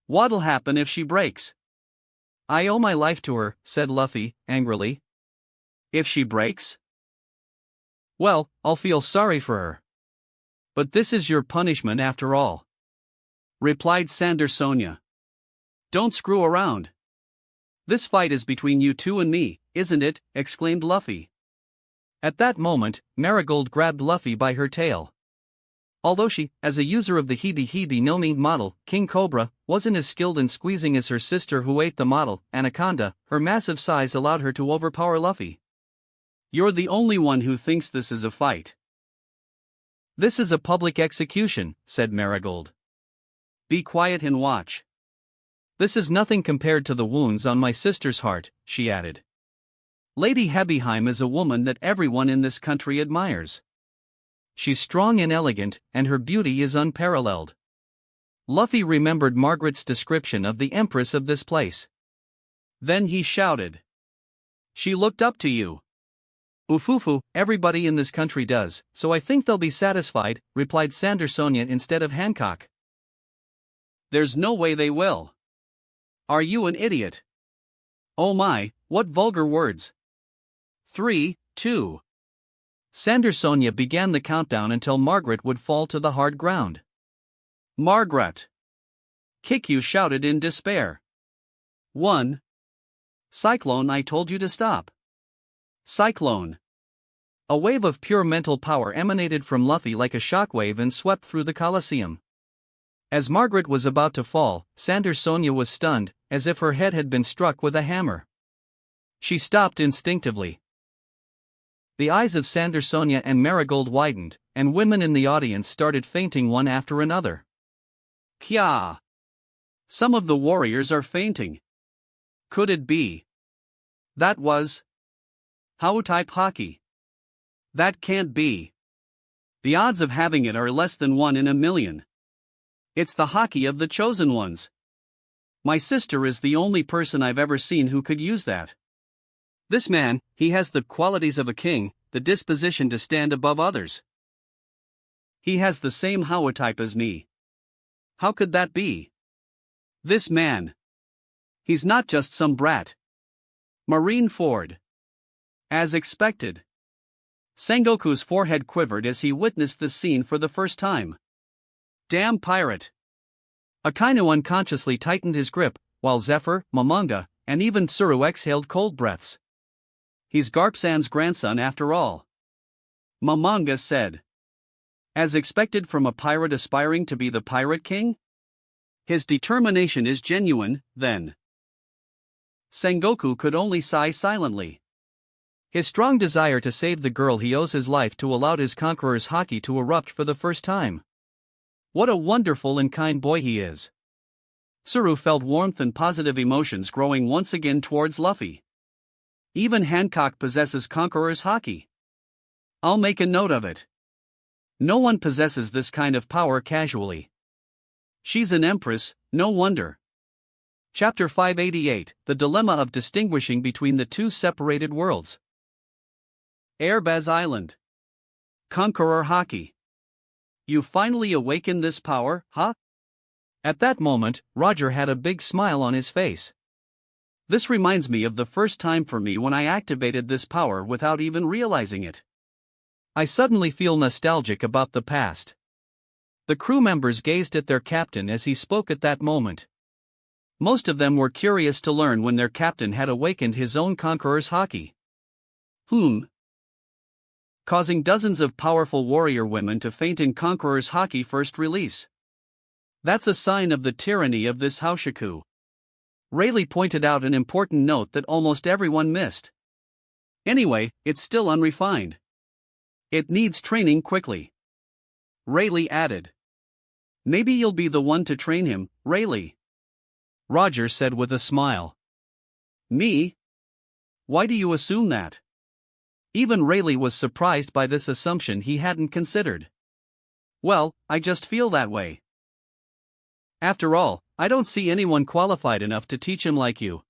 What'll happen if she breaks? I owe my life to her, said Luffy, angrily. If she breaks? Well, I'll feel sorry for her. But this is your punishment after all, replied Sandersonia. Don't screw around. This fight is between you two and me, isn't it? Exclaimed Luffy. At that moment, Marigold grabbed Luffy by her tail. Although she, as a user of the Hebe Hebe no Mi model, King Cobra, wasn't as skilled in squeezing as her sister who ate the model, Anaconda, her massive size allowed her to overpower Luffy. You're the only one who thinks this is a fight. This is a public execution, said Marigold. Be quiet and watch. This is nothing compared to the wounds on my sister's heart, she added. Lady Hebeheim is a woman that everyone in this country admires. She's strong and elegant, and her beauty is unparalleled. Luffy remembered Margaret's description of the empress of this place. Then he shouted. She looked up to you. Ufufu, everybody in this country does, so I think they'll be satisfied, replied Sandersonia instead of Hancock. There's no way they will. Are you an idiot? Oh my, what vulgar words. 3, 2. Sandersonia began the countdown until Margaret would fall to the hard ground. Margaret! Kikyu shouted in despair. 1. Cyclone, I told you to stop. Cyclone. A wave of pure mental power emanated from Luffy like a shockwave and swept through the Colosseum. As Margaret was about to fall, Sandersonia was stunned, as if her head had been struck with a hammer. She stopped instinctively. The eyes of Sandersonia and Marigold widened, and women in the audience started fainting one after another. Kya! Some of the warriors are fainting. Could it be? That was How-type hockey. That can't be. The odds of having it are less than 1 in a million. It's the hockey of the chosen ones. My sister is the only person I've ever seen who could use that. This man, he has the qualities of a king, the disposition to stand above others. He has the same How-type as me. How could that be? This man. He's not just some brat. Marine Ford. As expected. Sengoku's forehead quivered as he witnessed the scene for the first time. Damn pirate. Akainu unconsciously tightened his grip, while Zephyr, Mangaka, and even Tsuru exhaled cold breaths. He's Garp-san's grandson after all. Mangaka said. As expected from a pirate aspiring to be the Pirate King? His determination is genuine, then. Sengoku could only sigh silently. His strong desire to save the girl he owes his life to allowed his conqueror's haki to erupt for the first time. What a wonderful and kind boy he is. Tsuru felt warmth and positive emotions growing once again towards Luffy. Even Hancock possesses conqueror's haki. I'll make a note of it. No one possesses this kind of power casually. She's an empress, no wonder. Chapter 588, The Dilemma of Distinguishing Between the Two Separated Worlds. Airbaz Island. Conqueror haki. You finally awakened this power, huh? At that moment, Roger had a big smile on his face. This reminds me of the first time for me when I activated this power without even realizing it. I suddenly feel nostalgic about the past. The crew members gazed at their captain as he spoke at that moment. Most of them were curious to learn when their captain had awakened his own conqueror's haki. Causing dozens of powerful warrior women to faint in conqueror's haki first release. That's a sign of the tyranny of this Haoshiku. Rayleigh pointed out an important note that almost everyone missed. Anyway, it's still unrefined. It needs training quickly. Rayleigh added. Maybe you'll be the one to train him, Rayleigh. Roger said with a smile. Me? Why do you assume that? Even Rayleigh was surprised by this assumption he hadn't considered. Well, I just feel that way. After all, I don't see anyone qualified enough to teach him like you.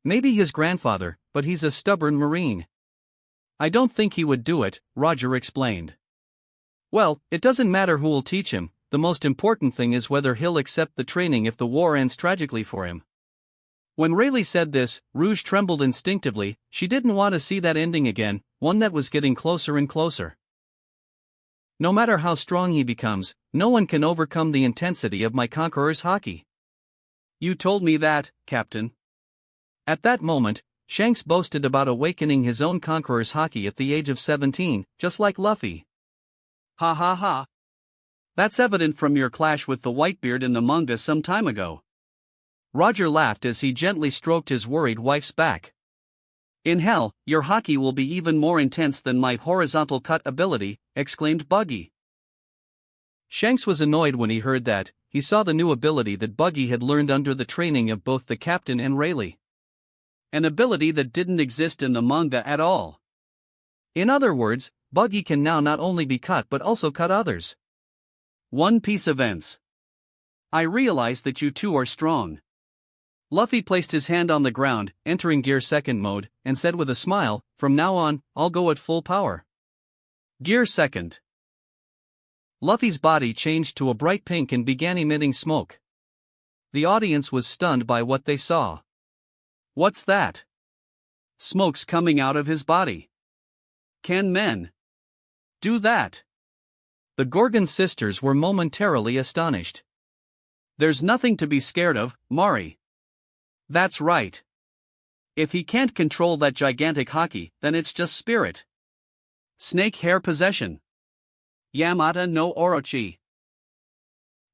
Maybe his grandfather, but he's a stubborn Marine. I don't think he would do it, Roger explained. Well, it doesn't matter who will teach him, the most important thing is whether he'll accept the training if the war ends tragically for him. When Rayleigh said this, Rouge trembled instinctively. She didn't want to see that ending again, one that was getting closer and closer. No matter how strong he becomes, no one can overcome the intensity of my conqueror's haki. You told me that, Captain. At that moment, Shanks boasted about awakening his own conqueror's haki at the age of 17, just like Luffy. Ha ha ha. That's evident from your clash with the Whitebeard in the manga some time ago. Roger laughed as he gently stroked his worried wife's back. In hell, your haki will be even more intense than my horizontal cut ability, exclaimed Buggy. Shanks was annoyed when he heard that. He saw the new ability that Buggy had learned under the training of both the captain and Rayleigh. An ability that didn't exist in the manga at all. In other words, Buggy can now not only be cut but also cut others. One Piece events. I realize that you two are strong. Luffy placed his hand on the ground, entering Gear Second mode, and said with a smile, "From now on, I'll go at full power." Gear Second. Luffy's body changed to a bright pink and began emitting smoke. The audience was stunned by what they saw. What's that? Smoke's coming out of his body. Can men do that? The Gorgon sisters were momentarily astonished. There's nothing to be scared of, Mari. That's right. If he can't control that gigantic haki, then it's just spirit. Snake hair possession. Yamata no Orochi.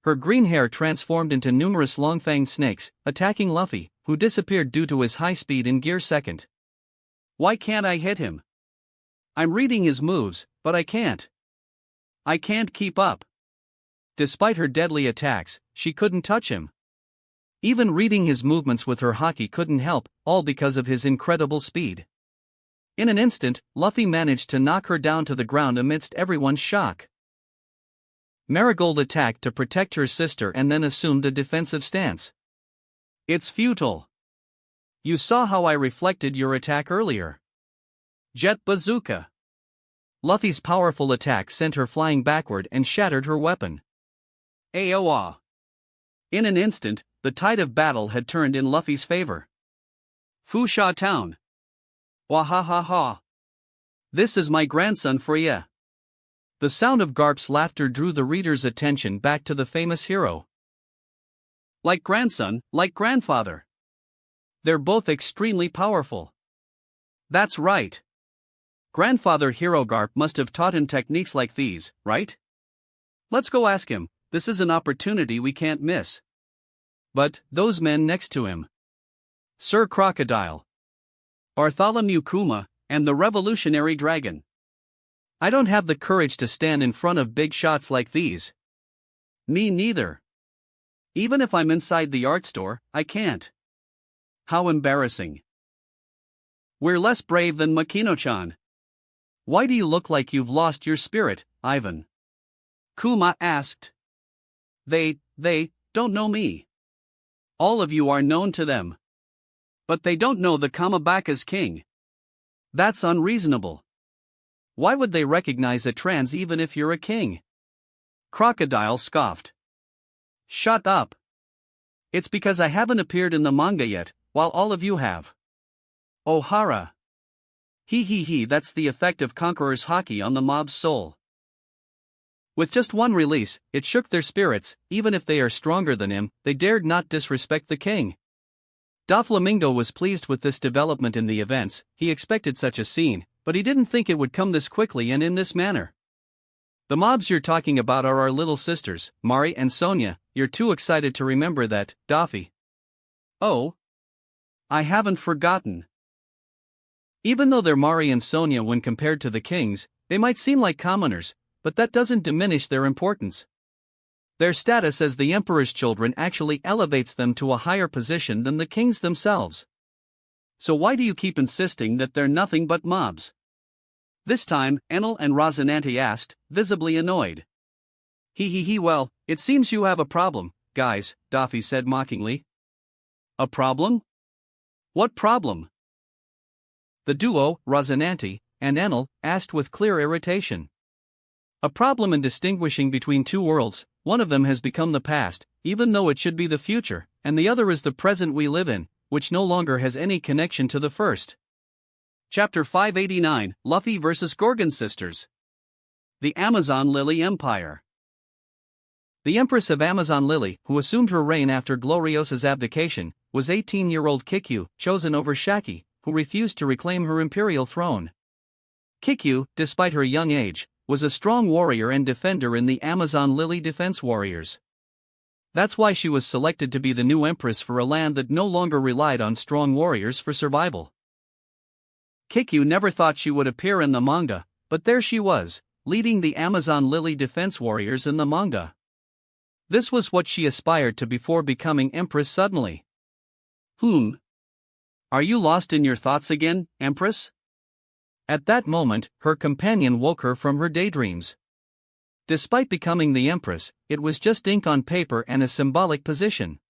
Her green hair transformed into numerous long-fanged snakes, attacking Luffy, who disappeared due to his high speed in Gear Second. Why can't I hit him? I'm reading his moves, but I can't. I can't keep up. Despite her deadly attacks, she couldn't touch him. Even reading his movements with her haki couldn't help, all because of his incredible speed. In an instant, Luffy managed to knock her down to the ground amidst everyone's shock. Marigold attacked to protect her sister and then assumed a defensive stance. It's futile. You saw how I reflected your attack earlier. Jet Bazooka. Luffy's powerful attack sent her flying backward and shattered her weapon. Aoa. In an instant, the tide of battle had turned in Luffy's favor. Fusha Town. Wahahaha. This is my grandson for ya. The sound of Garp's laughter drew the reader's attention back to the famous hero. Like grandson, like grandfather. They're both extremely powerful. That's right. Grandfather Hero Garp must have taught him techniques like these, right? Let's go ask him. This is an opportunity we can't miss. But those men next to him. Sir Crocodile. Bartholomew Kuma, and the Revolutionary Dragon. I don't have the courage to stand in front of big shots like these. Me neither. Even if I'm inside the art store, I can't. How embarrassing. We're less brave than Makino-chan. Why do you look like you've lost your spirit, Ivan? Kuma asked. They don't know me. All of you are known to them. But they don't know the Kamabaka's king. That's unreasonable. Why would they recognize a trans even if you're a king? Crocodile scoffed. Shut up. It's because I haven't appeared in the manga yet, while all of you have. Ohara. He, that's the effect of Conqueror's haki on the mob's soul. With just one release, it shook their spirits. Even if they are stronger than him, they dared not disrespect the king. Doflamingo was pleased with this development in the events. He expected such a scene, but he didn't think it would come this quickly and in this manner. The mobs you're talking about are our little sisters, Mari and Sonia. You're too excited to remember that, Daffy. Oh. I haven't forgotten. Even though they're Mari and Sonia when compared to the kings, they might seem like commoners, but that doesn't diminish their importance. Their status as the emperor's children actually elevates them to a higher position than the kings themselves. So why do you keep insisting that they're nothing but mobs? This time, Enel and Rosinante asked, visibly annoyed. Well, it seems you have a problem, guys, Daffy said mockingly. A problem? What problem? The duo, Rosinante and Enel, asked with clear irritation. A problem in distinguishing between two worlds. One of them has become the past, even though it should be the future, and the other is the present we live in, which no longer has any connection to the first. Chapter 589, Luffy vs. Gorgon Sisters. The Amazon Lily Empire. The Empress of Amazon Lily, who assumed her reign after Gloriosa's abdication, was 18-year-old Kikyu, chosen over Shaki, who refused to reclaim her imperial throne. Kikyu, despite her young age, was a strong warrior and defender in the Amazon Lily Defense Warriors. That's why she was selected to be the new empress for a land that no longer relied on strong warriors for survival. Kikyu never thought she would appear in the manga, but there she was, leading the Amazon Lily Defense Warriors in the manga. This was what she aspired to before becoming empress suddenly. Are you lost in your thoughts again, Empress? At that moment, her companion woke her from her daydreams. Despite becoming the empress, it was just ink on paper and a symbolic position.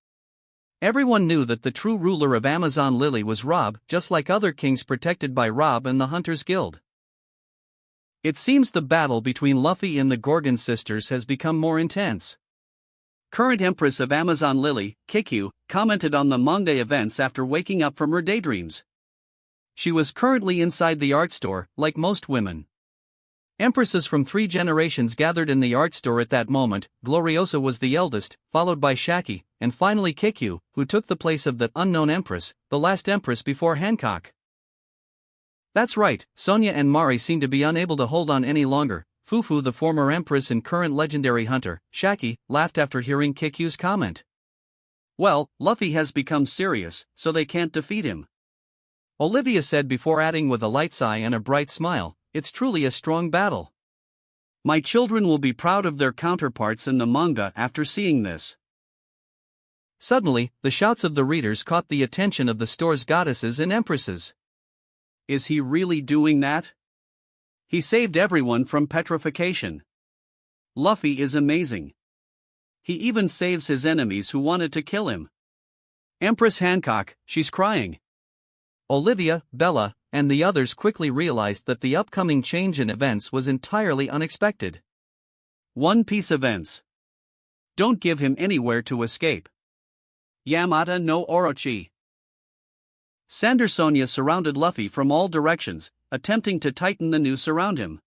Everyone knew that the true ruler of Amazon Lily was Rob, just like other kings protected by Rob and the Hunters Guild. It seems the battle between Luffy and the Gorgon sisters has become more intense. Current Empress of Amazon Lily, Kikyu, commented on the manga events after waking up from her daydreams. She was currently inside the art store, like most women. Empresses from 3 generations gathered in the art store at that moment. Gloriosa was the eldest, followed by Shaki, and finally Kikyu, who took the place of that unknown empress, the last empress before Hancock. That's right, Sonia and Mari seem to be unable to hold on any longer. Fufu, the former empress and current legendary hunter, Shaki, laughed after hearing Kikyu's comment. Well, Luffy has become serious, so they can't defeat him. Olivia said before adding with a light sigh and a bright smile, it's truly a strong battle. My children will be proud of their counterparts in the manga after seeing this. Suddenly, the shouts of the readers caught the attention of the store's goddesses and empresses. Is he really doing that? He saved everyone from petrification. Luffy is amazing. He even saves his enemies who wanted to kill him. Empress Hancock, she's crying. Olivia, Bella, and the others quickly realized that the upcoming change in events was entirely unexpected. One Piece events. Don't give him anywhere to escape. Yamata no Orochi. Sander Sonia surrounded Luffy from all directions, attempting to tighten the noose around him.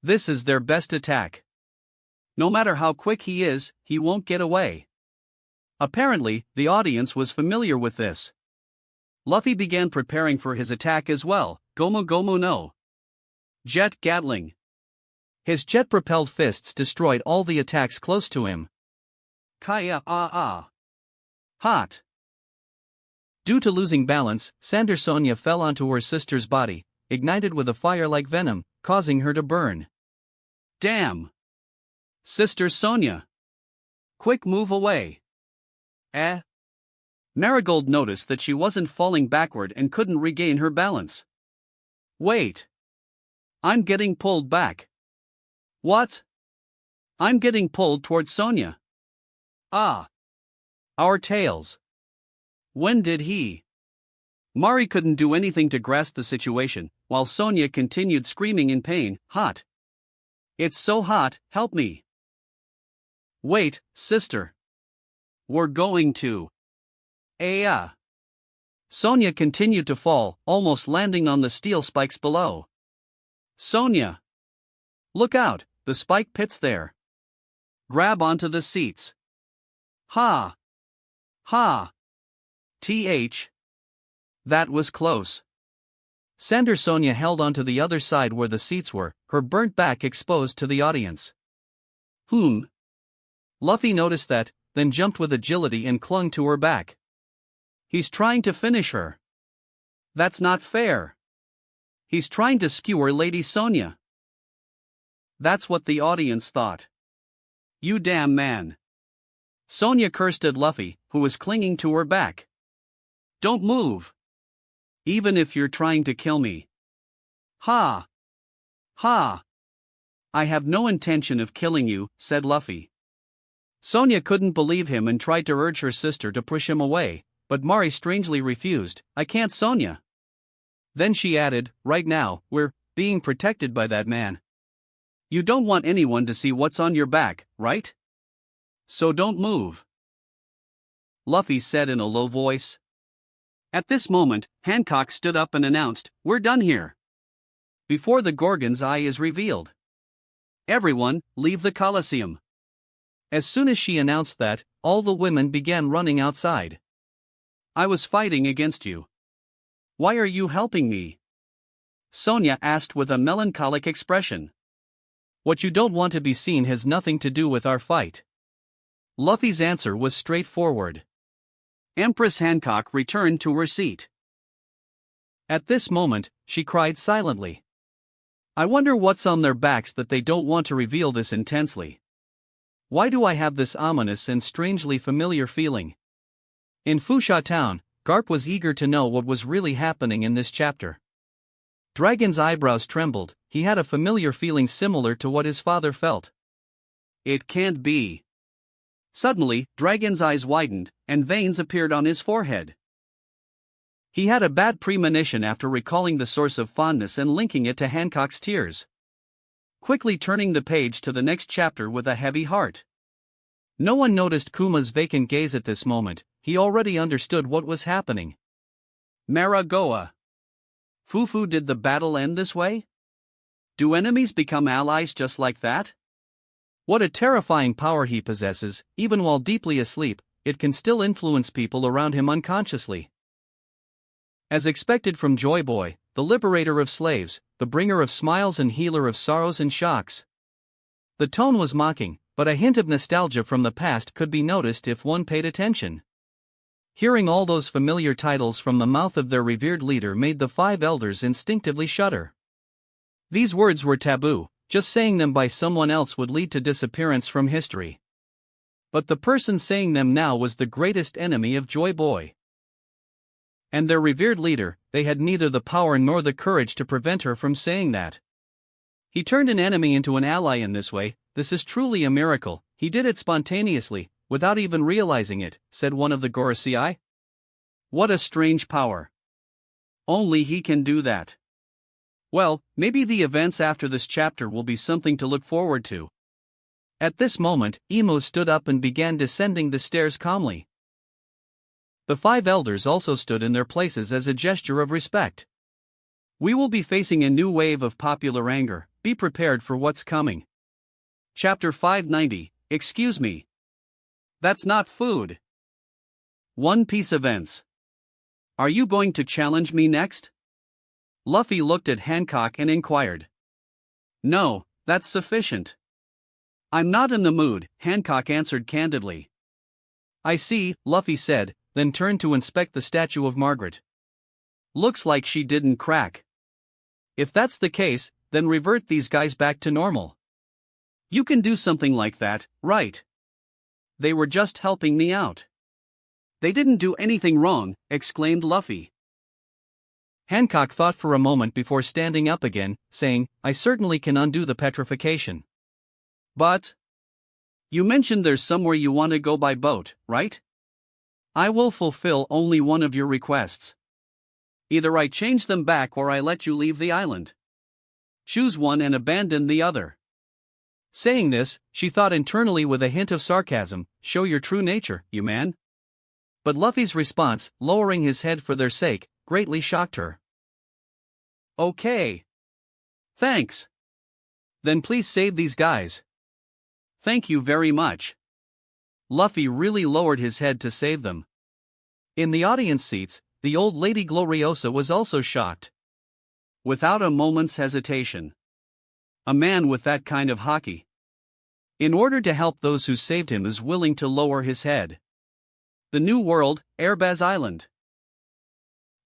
This is their best attack. No matter how quick he is, he won't get away. Apparently, the audience was familiar with this. Luffy began preparing for his attack as well, Gomu Gomu no Jet Gatling. His jet-propelled fists destroyed all the attacks close to him. Kaya Hot. Due to losing balance, Sander Sonia fell onto her sister's body, ignited with a fire like venom, causing her to burn. Damn! Sister Sonia! Quick, move away! Marigold noticed that she wasn't falling backward and couldn't regain her balance. Wait! I'm getting pulled back. What? I'm getting pulled towards Sonia. Ah! Our tails. When did he? Mari couldn't do anything to grasp the situation, while Sonia continued screaming in pain, hot. It's so hot, help me. Wait, sister. We're going to. Sonia continued to fall, almost landing on the steel spikes below. Sonia! Look out, the spike pit's there. Grab onto the seats. Ha! That was close. Sander Sonia held onto the other side where the seats were, her burnt back exposed to the audience. Luffy noticed that, then jumped with agility and clung to her back. He's trying to finish her. That's not fair. He's trying to skewer Lady Sonia. That's what the audience thought. You damn man. Sonia cursed at Luffy, who was clinging to her back. Don't move. Even if you're trying to kill me. Ha! I have no intention of killing you, said Luffy. Sonia couldn't believe him and tried to urge her sister to push him away, but Mari strangely refused. I can't, Sonia. Then she added, right now, we're being protected by that man. You don't want anyone to see what's on your back, right? So don't move. Luffy said in a low voice. At this moment, Hancock stood up and announced, we're done here. Before the Gorgon's eye is revealed. Everyone, leave the Colosseum. As soon as she announced that, all the women began running outside. I was fighting against you. Why are you helping me? Sonia asked with a melancholic expression. What you don't want to be seen has nothing to do with our fight. Luffy's answer was straightforward. Empress Hancock returned to her seat. At this moment, she cried silently. I wonder what's on their backs that they don't want to reveal this intensely. Why do I have this ominous and strangely familiar feeling? In Fusha Town, Garp was eager to know what was really happening in this chapter. Dragon's eyebrows trembled, he had a familiar feeling similar to what his father felt. It can't be. Suddenly, Dragon's eyes widened, and veins appeared on his forehead. He had a bad premonition after recalling the source of fondness and linking it to Hancock's tears. Quickly turning the page to the next chapter with a heavy heart. No one noticed Kuma's vacant gaze at this moment, he already understood what was happening. Maragoa. Fufu, did the battle end this way? Do enemies become allies just like that? What a terrifying power he possesses, even while deeply asleep, it can still influence people around him unconsciously. As expected from Joy Boy, the liberator of slaves, the bringer of smiles and healer of sorrows and shocks. The tone was mocking, but a hint of nostalgia from the past could be noticed if one paid attention. Hearing all those familiar titles from the mouth of their revered leader made the five elders instinctively shudder. These words were taboo, just saying them by someone else would lead to disappearance from history. But the person saying them now was the greatest enemy of Joy Boy. And their revered leader, they had neither the power nor the courage to prevent her from saying that. He turned an enemy into an ally in this way. This is truly a miracle. He did it spontaneously, without even realizing it, said one of the Gorosei. What a strange power. Only he can do that. Well, maybe the events after this chapter will be something to look forward to. At this moment, Imo stood up and began descending the stairs calmly. The five elders also stood in their places as a gesture of respect. We will be facing a new wave of popular anger, be prepared for what's coming. Chapter 590, Excuse me. That's not food. One Piece events. Are you going to challenge me next? Luffy looked at Hancock and inquired. No, that's sufficient. I'm not in the mood, Hancock answered candidly. I see, Luffy said, then turned to inspect the statue of Margaret. Looks like she didn't crack. If that's the case, then revert these guys back to normal. You can do something like that, right? They were just helping me out. They didn't do anything wrong, exclaimed Luffy. Hancock thought for a moment before standing up again, saying, I certainly can undo the petrification. But you mentioned there's somewhere you want to go by boat, right? I will fulfill only one of your requests. Either I change them back or I let you leave the island. Choose one and abandon the other. Saying this, she thought internally with a hint of sarcasm, show your true nature, you man. But Luffy's response, lowering his head for their sake, greatly shocked her. Okay. Thanks. Then please save these guys. Thank you very much. Luffy really lowered his head to save them. In the audience seats, the old Lady Gloriosa was also shocked. Without a moment's hesitation. A man with that kind of haki. In order to help those who saved him, is willing to lower his head. The New World, Airbaz Island.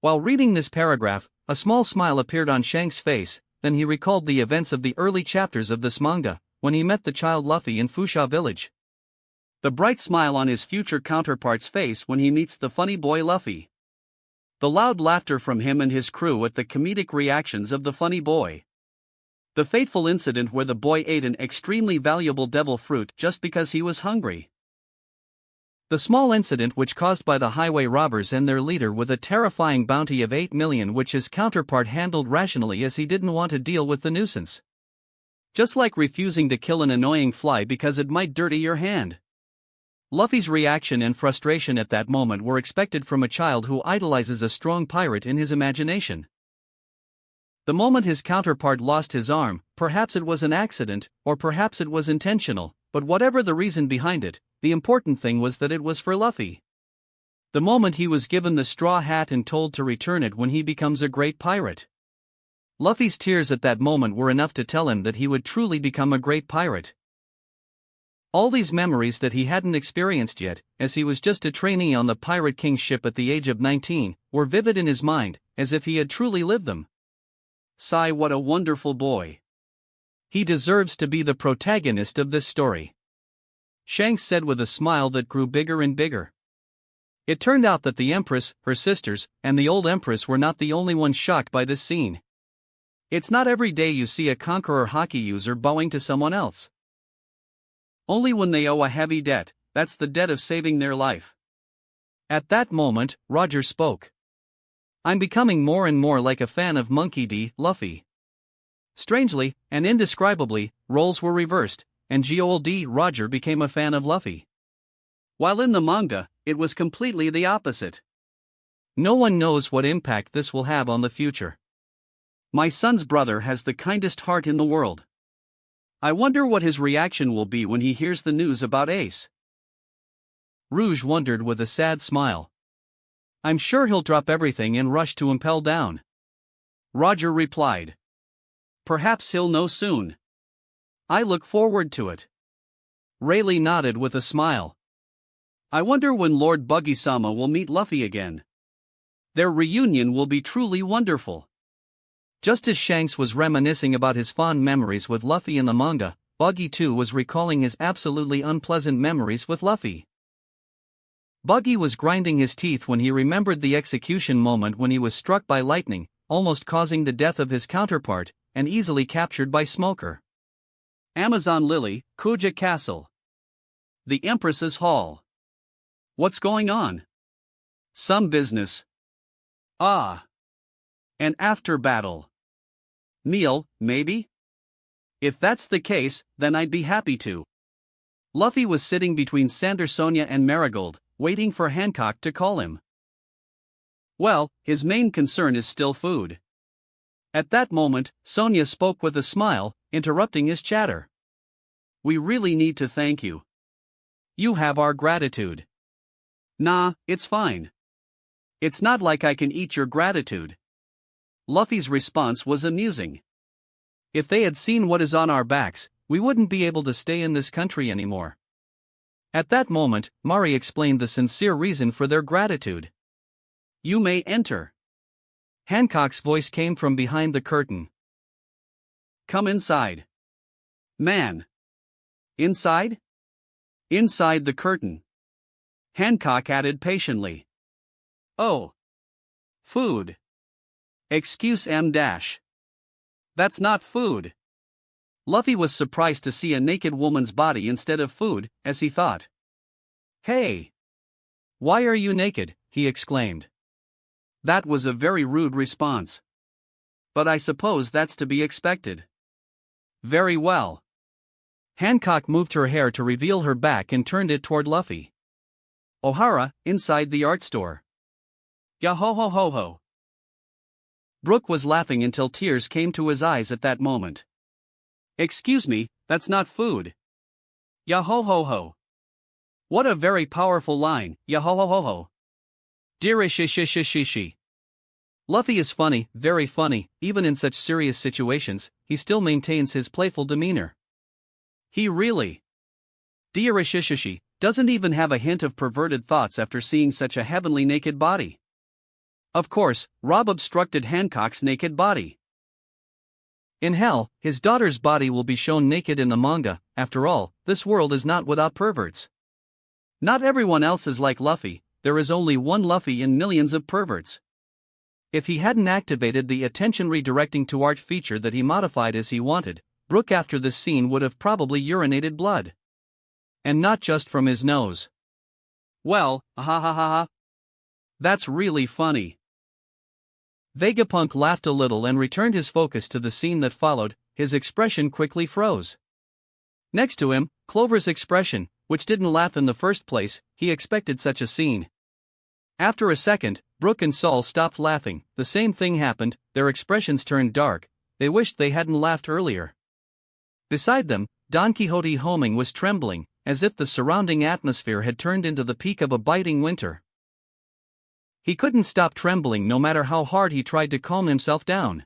While reading this paragraph, a small smile appeared on Shank's face, then he recalled the events of the early chapters of this manga, when he met the child Luffy in Fusha Village. The bright smile on his future counterpart's face when he meets the funny boy Luffy. The loud laughter from him and his crew at the comedic reactions of the funny boy. The fateful incident where the boy ate an extremely valuable devil fruit just because he was hungry. The small incident which caused by the highway robbers and their leader with a terrifying bounty of 8 million, which his counterpart handled rationally as he didn't want to deal with the nuisance. Just like refusing to kill an annoying fly because it might dirty your hand. Luffy's reaction and frustration at that moment were expected from a child who idolizes a strong pirate in his imagination. The moment his counterpart lost his arm, perhaps it was an accident, or perhaps it was intentional, but whatever the reason behind it, the important thing was that it was for Luffy. The moment he was given the straw hat and told to return it when he becomes a great pirate. Luffy's tears at that moment were enough to tell him that he would truly become a great pirate. All these memories that he hadn't experienced yet, as he was just a trainee on the Pirate King's ship at the age of 19, were vivid in his mind, as if he had truly lived them. Sigh, what a wonderful boy. He deserves to be the protagonist of this story. Shanks said with a smile that grew bigger and bigger. It turned out that the Empress, her sisters, and the old Empress were not the only ones shocked by this scene. It's not every day you see a conqueror haki user bowing to someone else. Only when they owe a heavy debt, that's the debt of saving their life. At that moment, Roger spoke. I'm becoming more and more like a fan of Monkey D. Luffy. Strangely, and indescribably, roles were reversed, and G.O.L.D. Roger became a fan of Luffy. While in the manga, it was completely the opposite. No one knows what impact this will have on the future. My son's brother has the kindest heart in the world. I wonder what his reaction will be when he hears the news about Ace. Rouge wondered with a sad smile. I'm sure he'll drop everything and rush to impel down. Roger replied. Perhaps he'll know soon. I look forward to it. Rayleigh nodded with a smile. I wonder when Lord Buggy-sama will meet Luffy again. Their reunion will be truly wonderful. Just as Shanks was reminiscing about his fond memories with Luffy in the manga, Buggy too was recalling his absolutely unpleasant memories with Luffy. Buggy was grinding his teeth when he remembered the execution moment when he was struck by lightning, almost causing the death of his counterpart, and easily captured by Smoker. Amazon Lily, Kuja Castle. The Empress's Hall. What's going on? Some business. Ah. An after battle. Meal, maybe? If that's the case, then I'd be happy to. Luffy was sitting between Sander Sonia and Marigold, waiting for Hancock to call him. Well, his main concern is still food. At that moment, Sonia spoke with a smile, interrupting his chatter. We really need to thank you. You have our gratitude. Nah, it's fine. It's not like I can eat your gratitude. Luffy's response was amusing. If they had seen what is on our backs, we wouldn't be able to stay in this country anymore. At that moment, Mari explained the sincere reason for their gratitude. You may enter. Hancock's voice came from behind the curtain. Come inside. Man. Inside? Inside the curtain. Hancock added patiently. Oh. Food. Excuse M-. That's not food. Luffy was surprised to see a naked woman's body instead of food, as he thought. Hey! Why are you naked? He exclaimed. That was a very rude response. But I suppose that's to be expected. Very well. Hancock moved her hair to reveal her back and turned it toward Luffy. O'Hara, inside the art store. Yah-ho-ho-ho-ho. Brook was laughing until tears came to his eyes at that moment. Excuse me, that's not food. Yah-ho-ho-ho. What a very powerful line, yah-ho-ho-ho-ho. Dear-ish-ish-ish-ish-ish. Luffy is funny, very funny, even in such serious situations, he still maintains his playful demeanor. He really. Dear-ish-ish-ish doesn't even have a hint of perverted thoughts after seeing such a heavenly naked body. Of course, Rob obstructed Hancock's naked body. In hell, his daughter's body will be shown naked in the manga. After all, this world is not without perverts. Not everyone else is like Luffy, there is only one Luffy in millions of perverts. If he hadn't activated the attention redirecting to art feature that he modified as he wanted, Brook after this scene would have probably urinated blood. And not just from his nose. Well, ha ha ha ha. That's really funny. Vegapunk laughed a little and returned his focus to the scene that followed. His expression quickly froze. Next to him, Clover's expression, which didn't laugh in the first place, he expected such a scene. After a second, Brook and Saul stopped laughing, the same thing happened, their expressions turned dark, they wished they hadn't laughed earlier. Beside them, Don Quixote homing was trembling, as if the surrounding atmosphere had turned into the peak of a biting winter. He couldn't stop trembling no matter how hard he tried to calm himself down.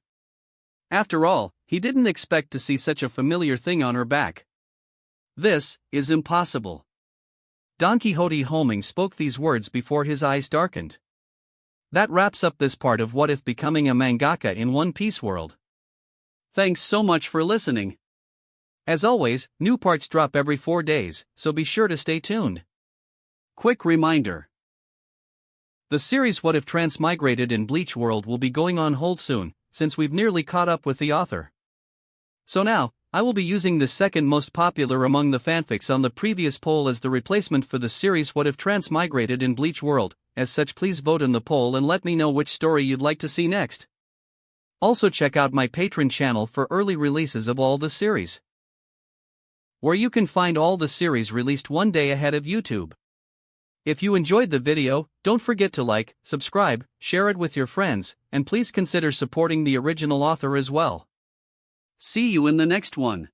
After all, he didn't expect to see such a familiar thing on her back. This is impossible. Don Quixote homing spoke these words before his eyes darkened. That wraps up this part of What If Becoming a Mangaka in One Piece World. Thanks so much for listening. As always, new parts drop every 4 days, so be sure to stay tuned. Quick reminder. The series What If Transmigrated in Bleach World will be going on hold soon, since we've nearly caught up with the author. So now, I will be using the second most popular among the fanfics on the previous poll as the replacement for the series What If Transmigrated in Bleach World, as such please vote in the poll and let me know which story you'd like to see next. Also check out my Patreon channel for early releases of all the series, where you can find all the series released one day ahead of YouTube. If you enjoyed the video, don't forget to like, subscribe, share it with your friends, and please consider supporting the original author as well. See you in the next one.